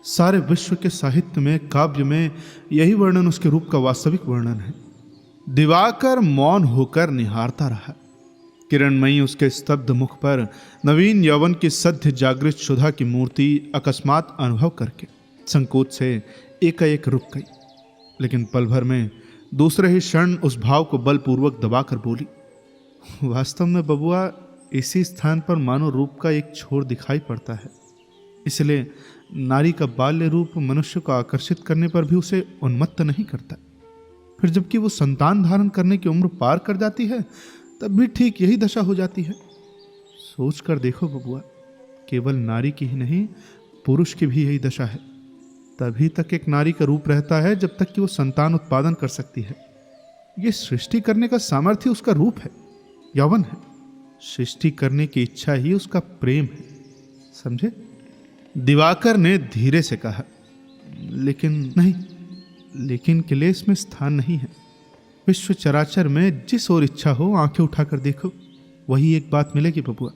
सारे विश्व के साहित्य में, काव्य में यही वर्णन उसके रूप का वास्तविक वर्णन है। दिवाकर मौन होकर निहारता रहा। किरणमयी उसके स्तब्ध मुख पर नवीन यौवन की सद्य जागृत सुधा की मूर्ति अकस्मात अनुभव करके संकोच से एकाएक रुक गई, लेकिन पल भर में दूसरे ही क्षण उस भाव को बलपूर्वक दबाकर बोली, वास्तव में बबुआ, इसी स्थान पर मानो रूप का एक छोर दिखाई पड़ता है। इसलिए नारी का बाल्य रूप मनुष्य को आकर्षित करने पर भी उसे उन्मत्त नहीं करता। फिर जबकि वो संतान धारण करने की उम्र पार कर जाती है, तब भी ठीक यही दशा हो जाती है। सोच कर देखो बबुआ, केवल नारी की ही नहीं, पुरुष की भी यही दशा है। तभी तक एक नारी का रूप रहता है जब तक कि वो संतान उत्पादन कर सकती है। ये सृष्टि करने का सामर्थ्य उसका रूप है। यौवन है। सृष्टि करने की इच्छा ही उसका प्रेम है, समझे? दिवाकर ने धीरे से कहा। लेकिन नहीं, लेकिन के लिए इसमें स्थान नहीं है। विश्व चराचर में जिस ओर इच्छा हो आंखें उठाकर देखो, वही एक बात मिलेगी बबुआ।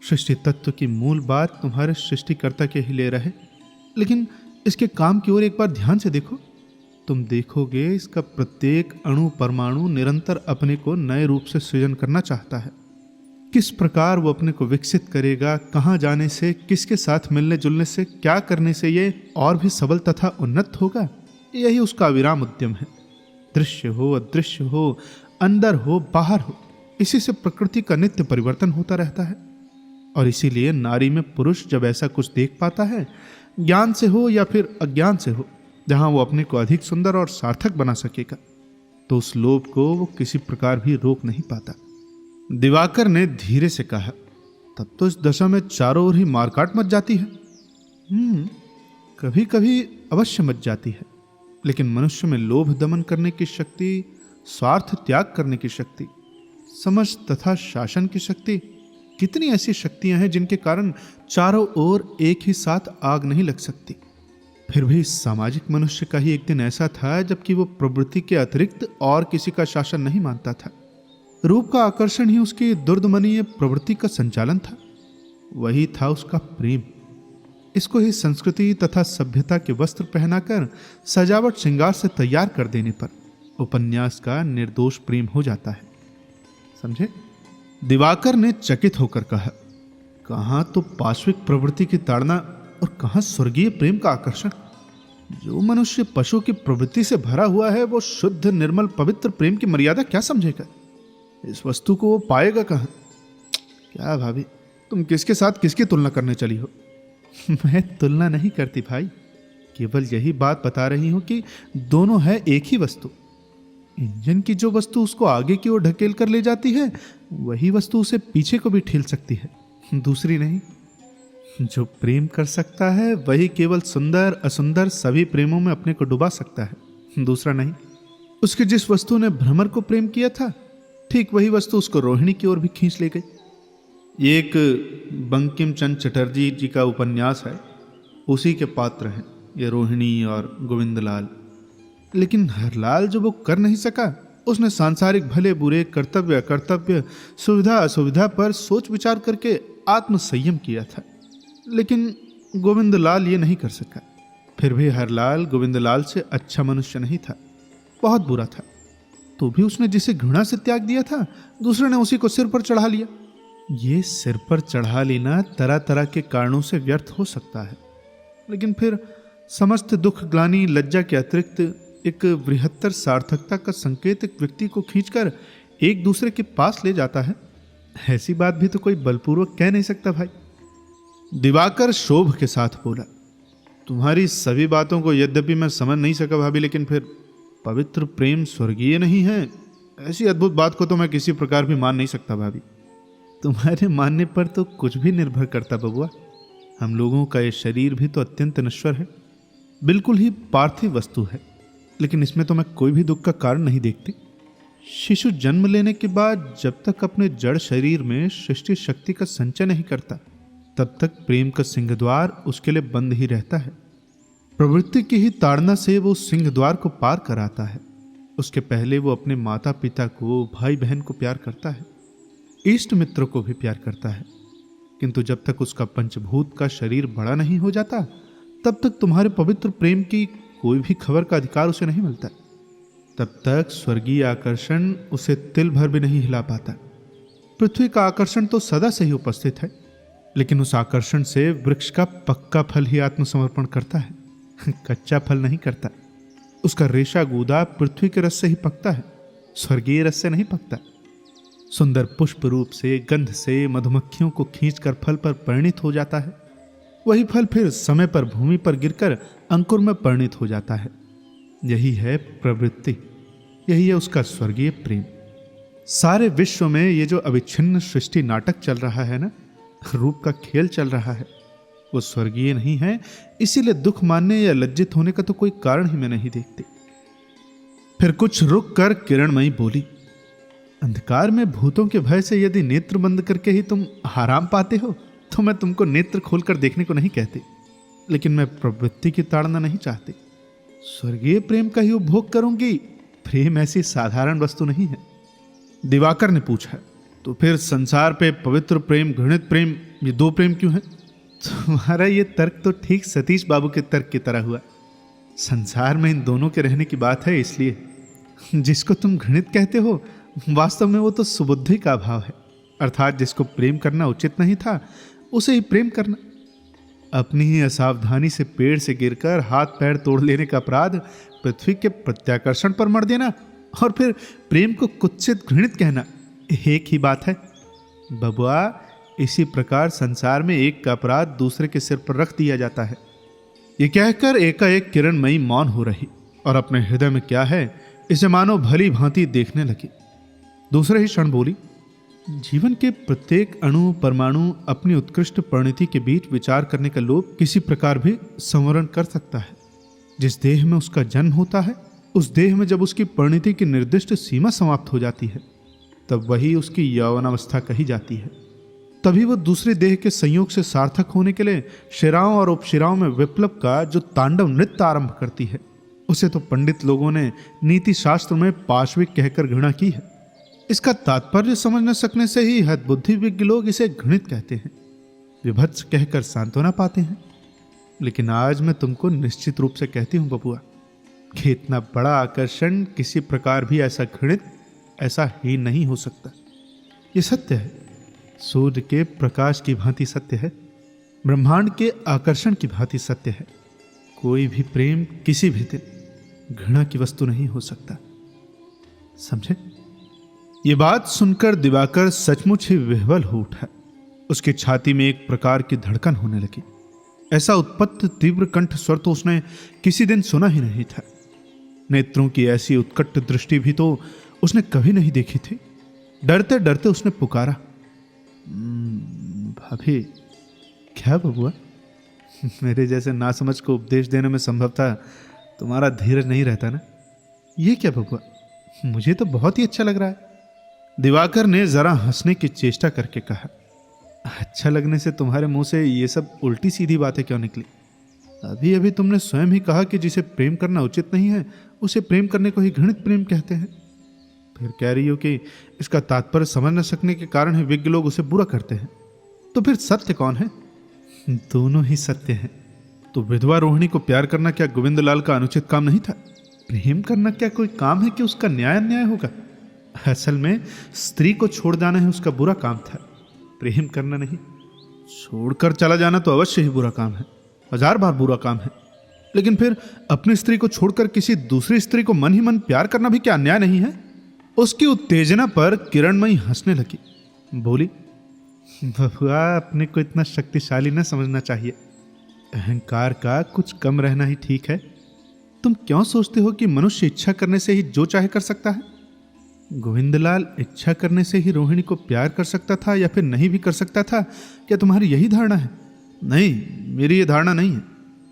सृष्टि तत्व की मूल बात तुम्हारे सृष्टिकर्ता के ही ले रहे, लेकिन इसके काम की ओर एक बार ध्यान से देखो। तुम देखोगे इसका प्रत्येक अणु परमाणु निरंतर अपने को नए रूप से सृजन करना चाहता है। किस प्रकार वो अपने को विकसित करेगा, कहाँ जाने से, किसके साथ मिलने जुलने से, क्या करने से ये और भी सबल तथा उन्नत होगा, यही उसका अविराम उद्यम है। दृश्य हो अदृश्य हो, अंदर हो बाहर हो, इसी से प्रकृति का नित्य परिवर्तन होता रहता है। और इसीलिए नारी में पुरुष जब ऐसा कुछ देख पाता है, ज्ञान से हो या फिर अज्ञान से हो, जहां वो अपने को अधिक सुंदर और सार्थक बना सकेगा, तो उस लोभ को वो किसी प्रकार भी रोक नहीं पाता। दिवाकर ने धीरे से कहा। तब तो इस दशा में चारों ओर ही मारकाट मच जाती है। कभी कभी अवश्य मच जाती है, लेकिन मनुष्य में लोभ दमन करने की शक्ति, स्वार्थ त्याग करने की शक्ति, समझ तथा शासन की शक्ति, कितनी ऐसी शक्तियां हैं जिनके कारण चारों ओर एक ही साथ आग नहीं लग सकती। फिर भी सामाजिक मनुष्य का ही एक दिन ऐसा था जबकि वो प्रवृत्ति के अतिरिक्त और किसी का शासन नहीं मानता था। रूप का आकर्षण ही उसकी दुर्दमनीय प्रवृत्ति का संचालन था। वही था उसका प्रेम। इसको ही संस्कृति तथा सभ्यता के वस्त्र पहनाकर सजावट श्रृंगार से तैयार कर देने पर उपन्यास का निर्दोष प्रेम हो जाता है, समझे? दिवाकर ने चकित होकर कहा। कहां तो पाश्विक प्रवृत्ति की ताड़ना और कहां स्वर्गीय प्रेम का आकर्षण। जो मनुष्य पशु की प्रवृत्ति से भरा हुआ है, वो शुद्ध निर्मल पवित्र प्रेम की मर्यादा क्या समझेगा? इस वस्तु को वो पाएगा कहां? क्या भाभी, तुम किसके साथ किसकी तुलना करने चली हो? मैं तुलना नहीं करती भाई, केवल यही बात बता रही हूं कि दोनों है एक ही वस्तु। इंजन की जो वस्तु उसको आगे की ओर ढकेल कर ले जाती है, वही वस्तु उसे पीछे को भी ठेल सकती है, दूसरी नहीं। जो प्रेम कर सकता है वही केवल सुंदर असुंदर सभी प्रेमों में अपने को डुबा सकता है, दूसरा नहीं। उसके जिस वस्तु ने भ्रमर को प्रेम किया था, ठीक वही वस्तु उसको रोहिणी की ओर भी खींच ले गई। ये एक बंकिम चंद्र चटर्जी जी का उपन्यास है, उसी के पात्र हैं ये रोहिणी और गोविंदलाल। लेकिन हरलाल जो वो कर नहीं सका, उसने सांसारिक भले बुरे, कर्तव्य अकर्तव्य, सुविधा असुविधा पर सोच विचार करके आत्म संयम किया था। लेकिन गोविंदलाल ये नहीं कर सका। फिर भी हरलाल गोविंदलाल से अच्छा मनुष्य नहीं था, बहुत बुरा था। तो भी उसने जिसे घृणा से त्याग दिया था, दूसरे ने उसी को सिर पर चढ़ा लिया। ये सिर पर चढ़ा लेना तरह तरह के कारणों से व्यर्थ हो सकता है, लेकिन फिर समस्त दुख, ग्लानि, लज्जा के अतिरिक्त एक बृहत्तर सार्थकता का संकेत एक व्यक्ति को खींचकर एक दूसरे के पास ले जाता है। ऐसी बात भी तो कोई बलपूर्वक कह नहीं सकता भाई। दिवाकर शोभ के साथ बोला। तुम्हारी सभी बातों को यद्यपि मैं समझ नहीं सका भाभी, लेकिन फिर पवित्र प्रेम स्वर्गीय नहीं है, ऐसी अद्भुत बात को तो मैं किसी प्रकार भी मान नहीं सकता भाभी। तुम्हारे मानने पर तो कुछ भी निर्भर करता बबुआ। हम लोगों का ये शरीर भी तो अत्यंत नश्वर है, बिल्कुल ही पार्थिव वस्तु है, लेकिन इसमें तो मैं कोई भी दुख का कारण नहीं देखती। शिशु जन्म लेने के बाद जब तक अपने जड़ शरीर में सृष्टि शक्ति का संचय नहीं करता, तब तक प्रेम का सिंहद्वार उसके लिए बंद ही रहता है। प्रवृत्ति की ही ताड़ना से वो सिंहद्वार को पार कराता है। उसके पहले वो अपने माता पिता को, भाई बहन को प्यार करता है, इष्ट मित्रों को भी प्यार करता है, किंतु जब तक उसका पंचभूत का शरीर बड़ा नहीं हो जाता, तब तक तुम्हारे पवित्र प्रेम की कोई भी खबर का अधिकार उसे नहीं मिलता। तब तक स्वर्गीय आकर्षण उसे तिल भर भी नहीं हिला पाता। पृथ्वी का आकर्षण तो सदा से ही उपस्थित है, लेकिन उस आकर्षण से वृक्ष का पक्का फल ही आत्मसमर्पण करता है, कच्चा फल नहीं करता। उसका रेशा गूदा पृथ्वी के रस से ही पकता है, स्वर्गीय रस से नहीं पकता। सुंदर पुष्प रूप से, गंध से मधुमक्खियों को खींचकर फल पर परिणित हो जाता है। वही फल फिर समय पर भूमि पर गिरकर अंकुर में परिणित हो जाता है। यही है प्रवृत्ति, यही है उसका स्वर्गीय प्रेम। सारे विश्व में ये जो अविच्छिन्न सृष्टि नाटक चल रहा है ना, रूप का खेल चल रहा है, वो स्वर्गीय नहीं है। इसीलिए दुख मानने या लज्जित होने का तो कोई कारण ही मैं नहीं देखती। फिर कुछ रुक कर किरणमयी बोली, अंधकार में भूतों के भय से यदि नेत्र बंद करके ही तुम आराम पाते हो तो मैं तुमको नेत्र खोलकर देखने को नहीं कहती, लेकिन मैं प्रवृत्ति की ताड़ना नहीं चाहती। स्वर्गीय प्रेम का ही उपभोग करूंगी। प्रेम ऐसी साधारण वस्तु नहीं है। दिवाकर ने पूछा, तो फिर संसार पे पवित्र प्रेम, घृणित प्रेम, ये दो प्रेम क्यों है? तुम्हारा ये तर्क तो ठीक सतीश बाबू के तर्क की तरह हुआ। संसार में इन दोनों के रहने की बात है, इसलिए जिसको तुम घृणित कहते हो वास्तव में वो तो सुबुद्धि का अभाव है, अर्थात जिसको प्रेम करना उचित नहीं था उसे ही प्रेम करना। अपनी ही असावधानी से पेड़ से गिरकर हाथ पैर तोड़ लेने का अपराध पृथ्वी के प्रत्याकर्षण पर मर देना और फिर प्रेम को कुत्सित घृणित कहना एक ही बात है। बबुआ, इसी प्रकार संसार में एक का अपराध दूसरे के सिर पर रख दिया जाता है। ये कहकर एकाएक किरणमयी मौन हो रही और अपने हृदय में क्या है इसे मानो भली भांति देखने लगी। दूसरे ही क्षण बोली, जीवन के प्रत्येक अणु परमाणु अपनी उत्कृष्ट परिणति के बीच विचार करने का लोभ किसी प्रकार भी संवरण कर सकता है। जिस देह में उसका जन्म होता है, उस देह में जब उसकी परिणति की निर्दिष्ट सीमा समाप्त हो जाती है, तब वही उसकी यौवनावस्था कही जाती है। तभी वह दूसरे देह के संयोग से सार्थक होने के लिए शिराओं और उपशिराओं में विप्लव का जो तांडव नृत्य आरंभ करती है, उसे तो पंडित लोगों ने नीति शास्त्र में पाशविक कहकर घृणा की है। इसका तात्पर्य समझ न सकने से ही हदबुद्धि विज्ञ लोग इसे घृणित कहते हैं, विभत्स कहकर सांत्वना पाते हैं। लेकिन आज मैं तुमको निश्चित रूप से कहती हूं बबुआ कि इतना बड़ा आकर्षण किसी प्रकार भी ऐसा घृणित ऐसा ही नहीं हो सकता। ये सत्य है, सूर्य के प्रकाश की भांति सत्य है, ब्रह्मांड के आकर्षण की भांति सत्य है। कोई भी प्रेम किसी भी दिन घृणा की वस्तु नहीं हो सकता, समझे? ये बात सुनकर दिवाकर सचमुच ही विह्वल हो उठा। उसकी छाती में एक प्रकार की धड़कन होने लगी। ऐसा उत्पत्त तीव्र कंठ स्वर तो उसने किसी दिन सुना ही नहीं था। नेत्रों की ऐसी उत्कट दृष्टि भी तो उसने कभी नहीं देखी थी। डरते डरते उसने पुकारा, भाभी। क्या बबुआ? मेरे जैसे नासमझ को उपदेश देने में संभवतः तुम्हारा धीरज नहीं रहता ना? ये क्या बबुआ, मुझे तो बहुत ही अच्छा लग रहा है। दिवाकर ने जरा हंसने की चेष्टा करके कहा, अच्छा लगने से तुम्हारे मुंह से ये सब उल्टी सीधी बातें क्यों निकली? अभी अभी तुमने स्वयं ही कहा कि जिसे प्रेम करना उचित नहीं है उसे प्रेम करने को ही घृणित प्रेम कहते हैं। फिर कह रही हो कि इसका तात्पर्य समझ न सकने के कारण ही विज्ञ लोग उसे बुरा करते हैं। तो फिर सत्य कौन है? दोनों ही सत्य हैं। तो विधवा रोहिणी को प्यार करना क्या गोविंदलाल का अनुचित काम नहीं था? प्रेम करना क्या कोई काम है कि उसका न्याय अन्याय होगा? असल में स्त्री को छोड़ जाना है उसका बुरा काम था, प्रेम करना नहीं। छोड़कर चला जाना तो अवश्य ही बुरा काम है, 1000 बार बुरा काम है। लेकिन फिर अपनी स्त्री को छोड़कर किसी दूसरी स्त्री को मन ही मन प्यार करना भी क्या अन्याय नहीं है? उसकी उत्तेजना पर किरणमयी हंसने लगी, बोली, बबुआ, अपने को इतना शक्तिशाली न समझना चाहिए। अहंकार का कुछ कम रहना ही ठीक है। तुम क्यों सोचते हो कि मनुष्य इच्छा करने से ही जो चाहे कर सकता है? गोविंदलाल इच्छा करने से ही रोहिणी को प्यार कर सकता था या फिर नहीं भी कर सकता था? क्या तुम्हारी यही धारणा है? नहीं, मेरी ये धारणा नहीं है।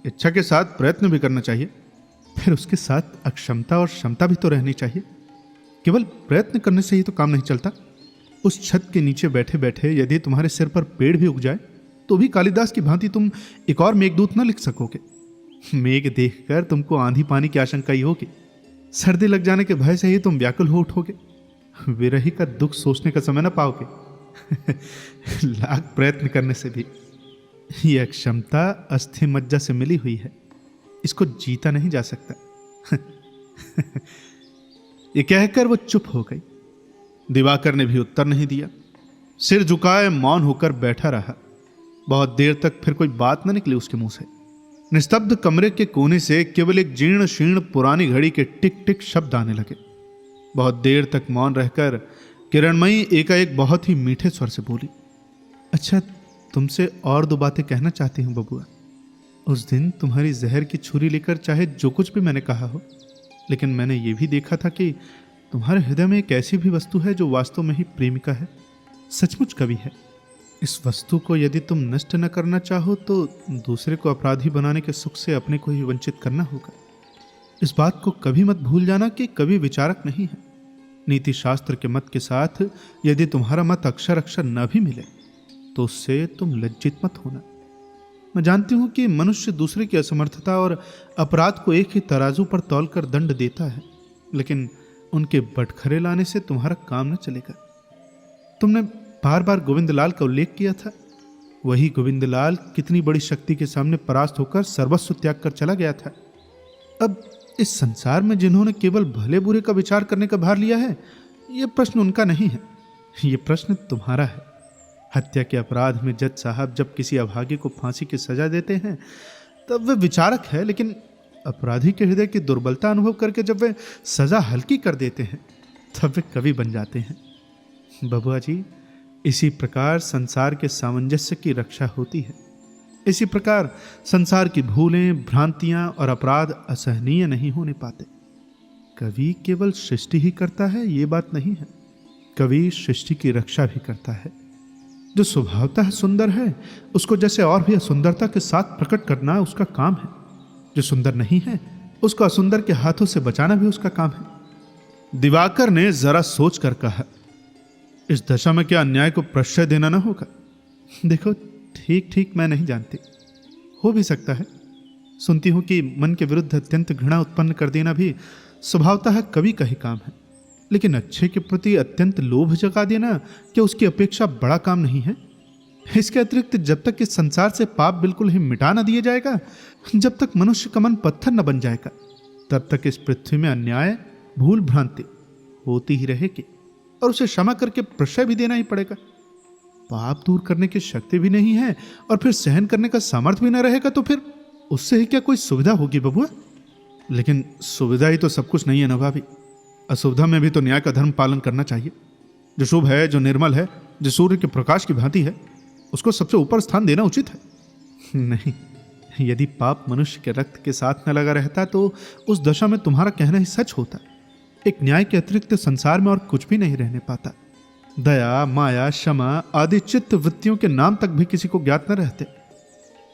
इच्छा के साथ प्रयत्न भी करना चाहिए, फिर उसके साथ अक्षमता और क्षमता भी तो रहनी चाहिए। केवल प्रयत्न करने से ही तो काम नहीं चलता। उस छत के नीचे बैठे बैठे यदि तुम्हारे सिर पर पेड़ भी उग जाए तो भी कालिदास की भांति तुम एक और मेघदूत न लिख सकोगे। मेघ देखकर तुमको आंधी पानी की आशंका ही होगी। सर्दी लग जाने के भय से ही तुम व्याकुल हो उठोगे। विरही का दुख सोचने का समय न पाओगे। लाख प्रयत्न करने से भी यह क्षमता अस्थि मज्जा से मिली हुई है, इसको जीता नहीं जा सकता। ये कहकर वो चुप हो गई। दिवाकर ने भी उत्तर नहीं दिया, सिर झुकाए मौन होकर बैठा रहा। बहुत देर तक फिर कोई बात न निकली उसके मुंह से। निस्तब्ध कमरे के कोने से केवल एक जीर्ण शीर्ण पुरानी घड़ी के टिक टिक शब्द आने लगे। बहुत देर तक मौन रहकर किरणमयी एकाएक बहुत ही मीठे स्वर से बोली, अच्छा, तुमसे और 2 बातें कहना चाहती हूँ बबुआ। उस दिन तुम्हारी जहर की छुरी लेकर चाहे जो कुछ भी मैंने कहा हो, लेकिन मैंने ये भी देखा था कि तुम्हारे हृदय में एक ऐसी भी वस्तु है जो वास्तव में ही प्रेमिका है, सचमुच कवि है। इस वस्तु को यदि तुम नष्ट न करना चाहो तो दूसरे को अपराधी बनाने के सुख से अपने को ही वंचित करना होगा। इस बात को कभी मत भूल जाना कि कवि विचारक नहीं है, नीति शास्त्र के मत के साथ यदि तुम्हारा मत अक्षर अक्षर न भी मिले तो उससे तुम लज्जित मत होना। मैं जानती हूं कि मनुष्य दूसरे की असमर्थता और अपराध को एक ही तराजू पर तौलकर दंड देता है, लेकिन उनके बटखरे लाने से तुम्हारा काम न चलेगा। तुमने बार बार गोविंदलाल का उल्लेख किया था। वही गोविंदलाल कितनी बड़ी शक्ति के सामने परास्त होकर सर्वस्व त्याग कर चला गया था। अब इस संसार में जिन्होंने केवल भले बुरे का विचार करने का भार लिया है, यह प्रश्न उनका नहीं है, यह प्रश्न तुम्हारा है। हत्या के अपराध में जज साहब जब किसी अभागी को फांसी की सजा देते हैं तब वे विचारक है, लेकिन अपराधी के हृदय की दुर्बलता अनुभव करके जब वे सजा हल्की कर देते हैं तब वे कवि बन जाते हैं। बबुआ जी, इसी प्रकार संसार के सामंजस्य की रक्षा होती है। इसी प्रकार संसार की भूलें, भ्रांतियां और अपराध असहनीय नहीं होने पाते। कवि केवल सृष्टि ही करता है ये बात नहीं है, कवि सृष्टि की रक्षा भी करता है। जो स्वभावतः सुंदर है उसको जैसे और भी असुंदरता के साथ प्रकट करना उसका काम है। जो सुंदर नहीं है उसको असुंदर के हाथों से बचाना भी उसका काम है। दिवाकर ने जरा सोच कर कहा, इस दशा में क्या अन्याय को प्रश्रय देना ना होगा? देखो, ठीक ठीक मैं नहीं जानती, हो भी सकता है। सुनती हूं कि मन के विरुद्ध अत्यंत घृणा उत्पन्न कर देना भी स्वभावतः कवि का ही काम है, लेकिन अच्छे के प्रति अत्यंत लोभ जगा देना क्या उसकी अपेक्षा बड़ा काम नहीं है? इसके अतिरिक्त जब तक इस संसार से पाप बिल्कुल ही मिटा न दिया जाएगा, जब तक मनुष्य का मन पत्थर न बन जाएगा, तब तक इस पृथ्वी में अन्याय, भूल भ्रांति होती ही रहेगी और उसे क्षमा करके प्रश्रय भी देना ही पड़ेगा। पाप दूर करने की शक्ति भी नहीं है और फिर सहन करने का सामर्थ्य भी न रहेगा तो फिर उससे ही क्या कोई सुविधा होगी बबुआ? लेकिन सुविधा ही तो सब कुछ नहीं है ना भाभी। असुविधा में भी तो न्याय का धर्म पालन करना चाहिए। जो शुभ है, जो निर्मल है, जो सूर्य के प्रकाश की भांति है, उसको सबसे ऊपर स्थान देना उचित है। नहीं, यदि पाप मनुष्य के रक्त के साथ न लगा रहता तो उस दशा में तुम्हारा कहना ही सच होता। एक न्याय के अतिरिक्त संसार में और कुछ भी नहीं रहने पाता। दया, माया, क्षमा आदि चित्त वृत्तियों के नाम तक भी किसी को ज्ञात न रहते।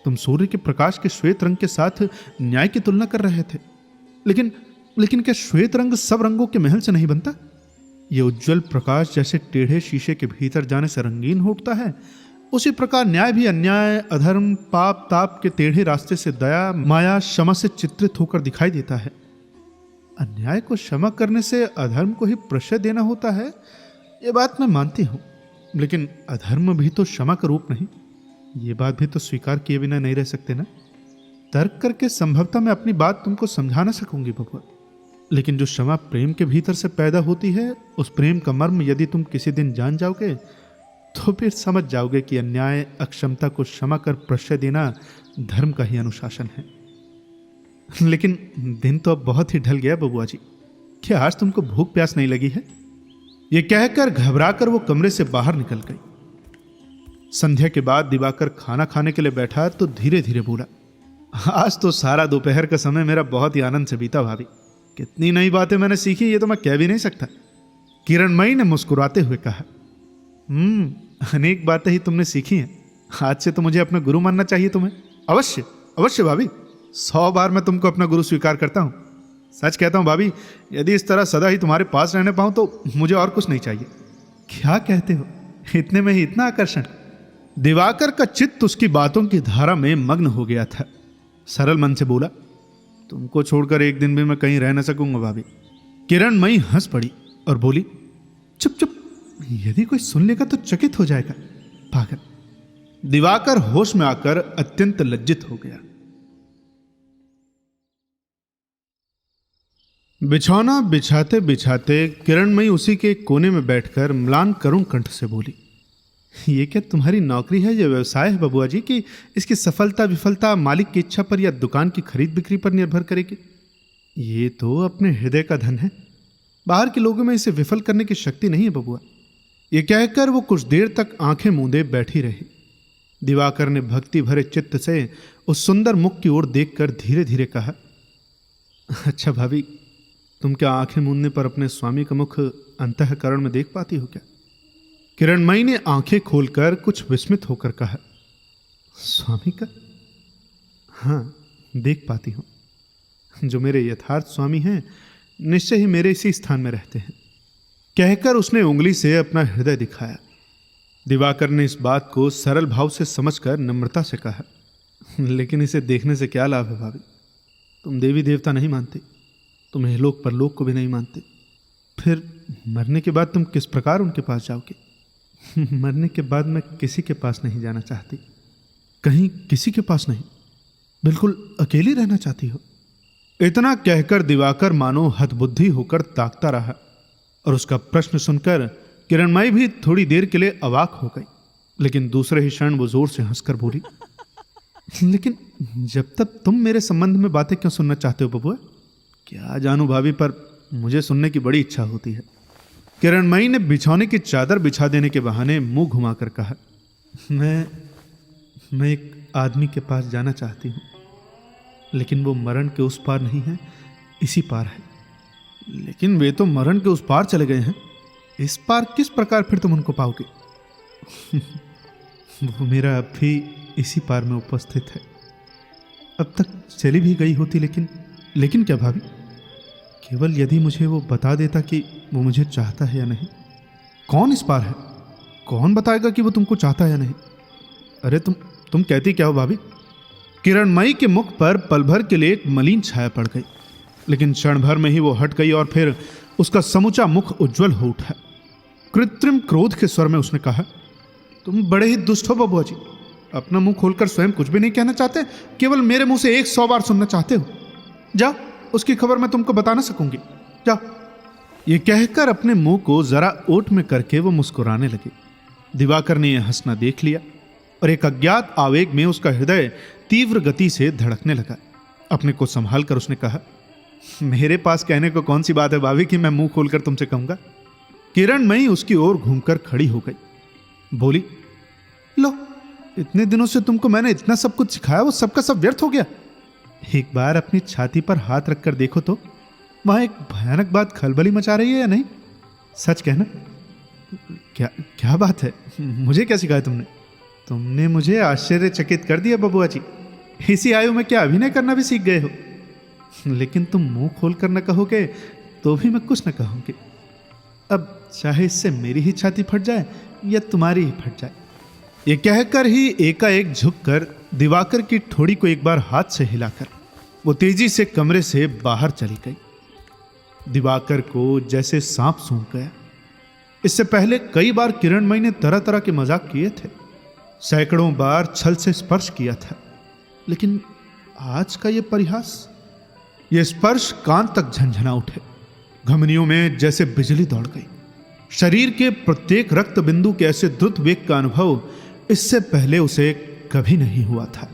तुम सूर्य के प्रकाश के श्वेत रंग के साथ न्याय की तुलना कर रहे थे, लेकिन क्या श्वेत रंग सब रंगों के महल से नहीं बनता? यह उज्जवल प्रकाश जैसे टेढ़े शीशे के भीतर जाने से रंगीन हो उठता है, उसी प्रकार न्याय भी अन्याय, अधर्म, पाप ताप के टेढ़े रास्ते से दया, माया, क्षमा से चित्रित होकर दिखाई देता है। अन्याय को क्षमा करने से अधर्म को ही प्रश्रय देना होता है, ये बात मैं मानती हूं, लेकिन अधर्म भी तो क्षमा का रूप नहीं। ये बात भी तो स्वीकार किए बिना नहीं रह सकते ना। तर्क करके संभवतः मैं अपनी बात तुमको समझा ना सकूंगी बबुआ, लेकिन जो क्षमा प्रेम के भीतर से पैदा होती है, उस प्रेम का मर्म यदि तुम किसी दिन जान जाओगे तो फिर समझ जाओगे कि अन्याय, अक्षमता को क्षमा कर प्रश्रय देना धर्म का ही अनुशासन है। लेकिन दिन तो अब बहुत ही ढल गया बबुआ जी। क्या आज तुमको भूख प्यास नहीं लगी है? यह कहकर घबराकर वो कमरे से बाहर निकल गई। संध्या के बाद दिवाकर खाना खाने के लिए बैठा तो धीरे धीरे बोला, आज तो सारा दोपहर का समय मेरा बहुत ही आनंद से बीता भाभी। कितनी नई बातें मैंने सीखी ये तो मैं कह भी नहीं सकता। किरणमयी ने मुस्कुराते हुए कहा, अनेक बातें ही तुमने सीखी हैं। आज से तो मुझे अपना गुरु मानना चाहिए तुम्हें। अवश्य अवश्य भाभी, 100 बार मैं तुमको अपना गुरु स्वीकार करता हूं। सच कहता हूं भाभी, यदि इस तरह सदा ही तुम्हारे पास रहने पाऊं तो मुझे और कुछ नहीं चाहिए। क्या कहते हो? इतने में ही इतना आकर्षण? दिवाकर का चित्त उसकी बातों की धारा में मग्न हो गया था। सरल मन से बोला, तुमको छोड़कर एक दिन भी मैं कहीं रह न सकूंगा भाभी। किरणमयी हंस पड़ी और बोली, चुप चुप, यदि कोई सुन लेगा तो चकित हो जाएगा, पागल। दिवाकर होश में आकर अत्यंत लज्जित हो गया। बिछौना बिछाते बिछाते किरणमयी उसी के कोने में बैठकर म्लान करुण कंठ से बोली, ये क्या तुम्हारी नौकरी है, ये व्यवसाय है बबुआ जी, कि इसकी सफलता विफलता मालिक की इच्छा पर या दुकान की खरीद बिक्री पर निर्भर करेगी? ये तो अपने हृदय का धन है, बाहर के लोगों में इसे विफल करने की शक्ति नहीं है बबुआ। ये कहकर वो कुछ देर तक आंखें मूंदे बैठी रही। दिवाकर ने भक्ति भरे चित्त से उस सुंदर मुख की ओर देखकर धीरे धीरे कहा, अच्छा भाभी, तुम क्या आंखें मूंदने पर अपने स्वामी का मुख अंतःकरण में देख पाती हो क्या? किरणमयी ने आंखें खोलकर कुछ विस्मित होकर कहा, स्वामी का? हाँ, देख पाती हूं। जो मेरे यथार्थ स्वामी हैं निश्चय ही मेरे इसी स्थान में रहते हैं। कहकर उसने उंगली से अपना हृदय दिखाया। दिवाकर ने इस बात को सरल भाव से समझकर नम्रता से कहा, लेकिन इसे देखने से क्या लाभ है भाभी? तुम देवी देवता नहीं मानते, तुम इहलोक परलोक को भी नहीं मानते, फिर मरने के बाद तुम किस प्रकार उनके पास जाओगे? मरने के बाद मैं किसी के पास नहीं जाना चाहती, कहीं किसी के पास नहीं, बिल्कुल अकेली रहना चाहती हो। इतना कहकर दिवाकर मानो हतबुद्धि होकर ताकता रहा और उसका प्रश्न सुनकर किरणमयी भी थोड़ी देर के लिए अवाक हो गई, लेकिन दूसरे ही क्षण वो जोर से हंसकर बोली, लेकिन जब तक तुम मेरे संबंध में बातें क्यों सुनना चाहते हो बबुआ? क्या जानू भाभी, पर मुझे सुनने की बड़ी इच्छा होती है। किरणमयी ने बिछौने की चादर बिछा देने के बहाने मुंह घुमाकर कहा, मैं एक आदमी के पास जाना चाहती हूँ, लेकिन वो मरण के उस पार नहीं है, इसी पार है। लेकिन वे तो मरण के उस पार चले गए हैं, इस पार किस प्रकार फिर तुम उनको पाओगे? वो मेरा अब भी इसी पार में उपस्थित है। अब तक चली भी गई होती, लेकिन क्या भाभी? केवल यदि मुझे वो बता देता कि वो मुझे चाहता है या नहीं। कौन इस पार है? कौन बताएगा कि वो तुमको चाहता है या नहीं? अरे तुम कहती क्या हो भाभी? किरणमयी के मुख पर पल भर के लिए एक मलिन छाया पड़ गई, लेकिन क्षण भर में ही वो हट गई और फिर उसका समूचा मुख उज्जवल हो उठा। कृत्रिम क्रोध के स्वर में उसने कहा, तुम बड़े ही दुष्ट हो बबुआ जी। अपना मुंह खोलकर स्वयं कुछ भी नहीं कहना चाहते, केवल मेरे मुंह से 100 बार सुनना चाहते हो। जाओ, उसकी खबर मैं तुमको बता ना सकूंगी, जाओ। ये कहकर अपने मुंह को जरा ओट में करके वो मुस्कुराने लगे। दिवाकर ने यह हंसना देख लिया और एक अज्ञात आवेग में उसका हृदय तीव्र गति से धड़कने लगा। अपने को संभाल कर उसने कहा, मेरे पास कहने को कौन सी बात है भाभी कि मैं मुंह खोलकर तुमसे कहूंगा? किरणमयी उसकी ओर घूमकर खड़ी हो गई, बोली, लो, इतने दिनों से तुमको मैंने इतना सब कुछ सिखाया, वो सबका सब व्यर्थ हो गया। एक बार अपनी छाती पर हाथ रखकर देखो तो वहां एक भयानक बात खलबली मचा रही है या नहीं? सच कहना, क्या बात है? मुझे क्या सिखाया तुमने? तुमने मुझे आश्चर्यचकित कर दिया बबुआ जी। इसी आयु में क्या अभिनय करना भी सीख गए हो? लेकिन तुम मुंह खोलकर न कहोगे तो भी मैं कुछ न कहूंगी। अब चाहे इससे मेरी ही छाती फट जाए या तुम्हारी ही फट जाए। ये कहकर ही एकाएक झुककर दिवाकर की ठोड़ी को एक बार हाथ से हिलाकर वो तेजी से कमरे से बाहर चली गई। दिवाकर को जैसे सांप सूंघ गया। इससे पहले कई बार किरणमयी ने तरह तरह के मजाक किए थे, सैकड़ों बार छल से स्पर्श किया था, लेकिन आज का ये परिहास, ये स्पर्श कान तक झंझना उठे। धमनियों में जैसे बिजली दौड़ गई। शरीर के प्रत्येक रक्त बिंदु के ऐसे द्रुत वेग का अनुभव इससे पहले उसे कभी नहीं हुआ था।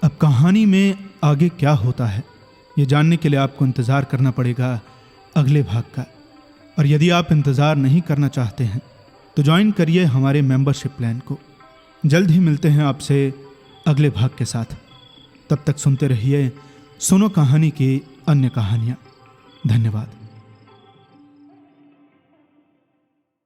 अब कहानी में आगे क्या होता है, ये जानने के लिए आपको इंतजार करना पड़ेगा अगले भाग का। और यदि आप इंतजार नहीं करना चाहते हैं तो ज्वाइन करिए हमारे मेंबरशिप प्लान को। जल्द ही मिलते हैं आपसे अगले भाग के साथ। तब तक सुनते रहिए सुनो कहानी की अन्य कहानियां। धन्यवाद।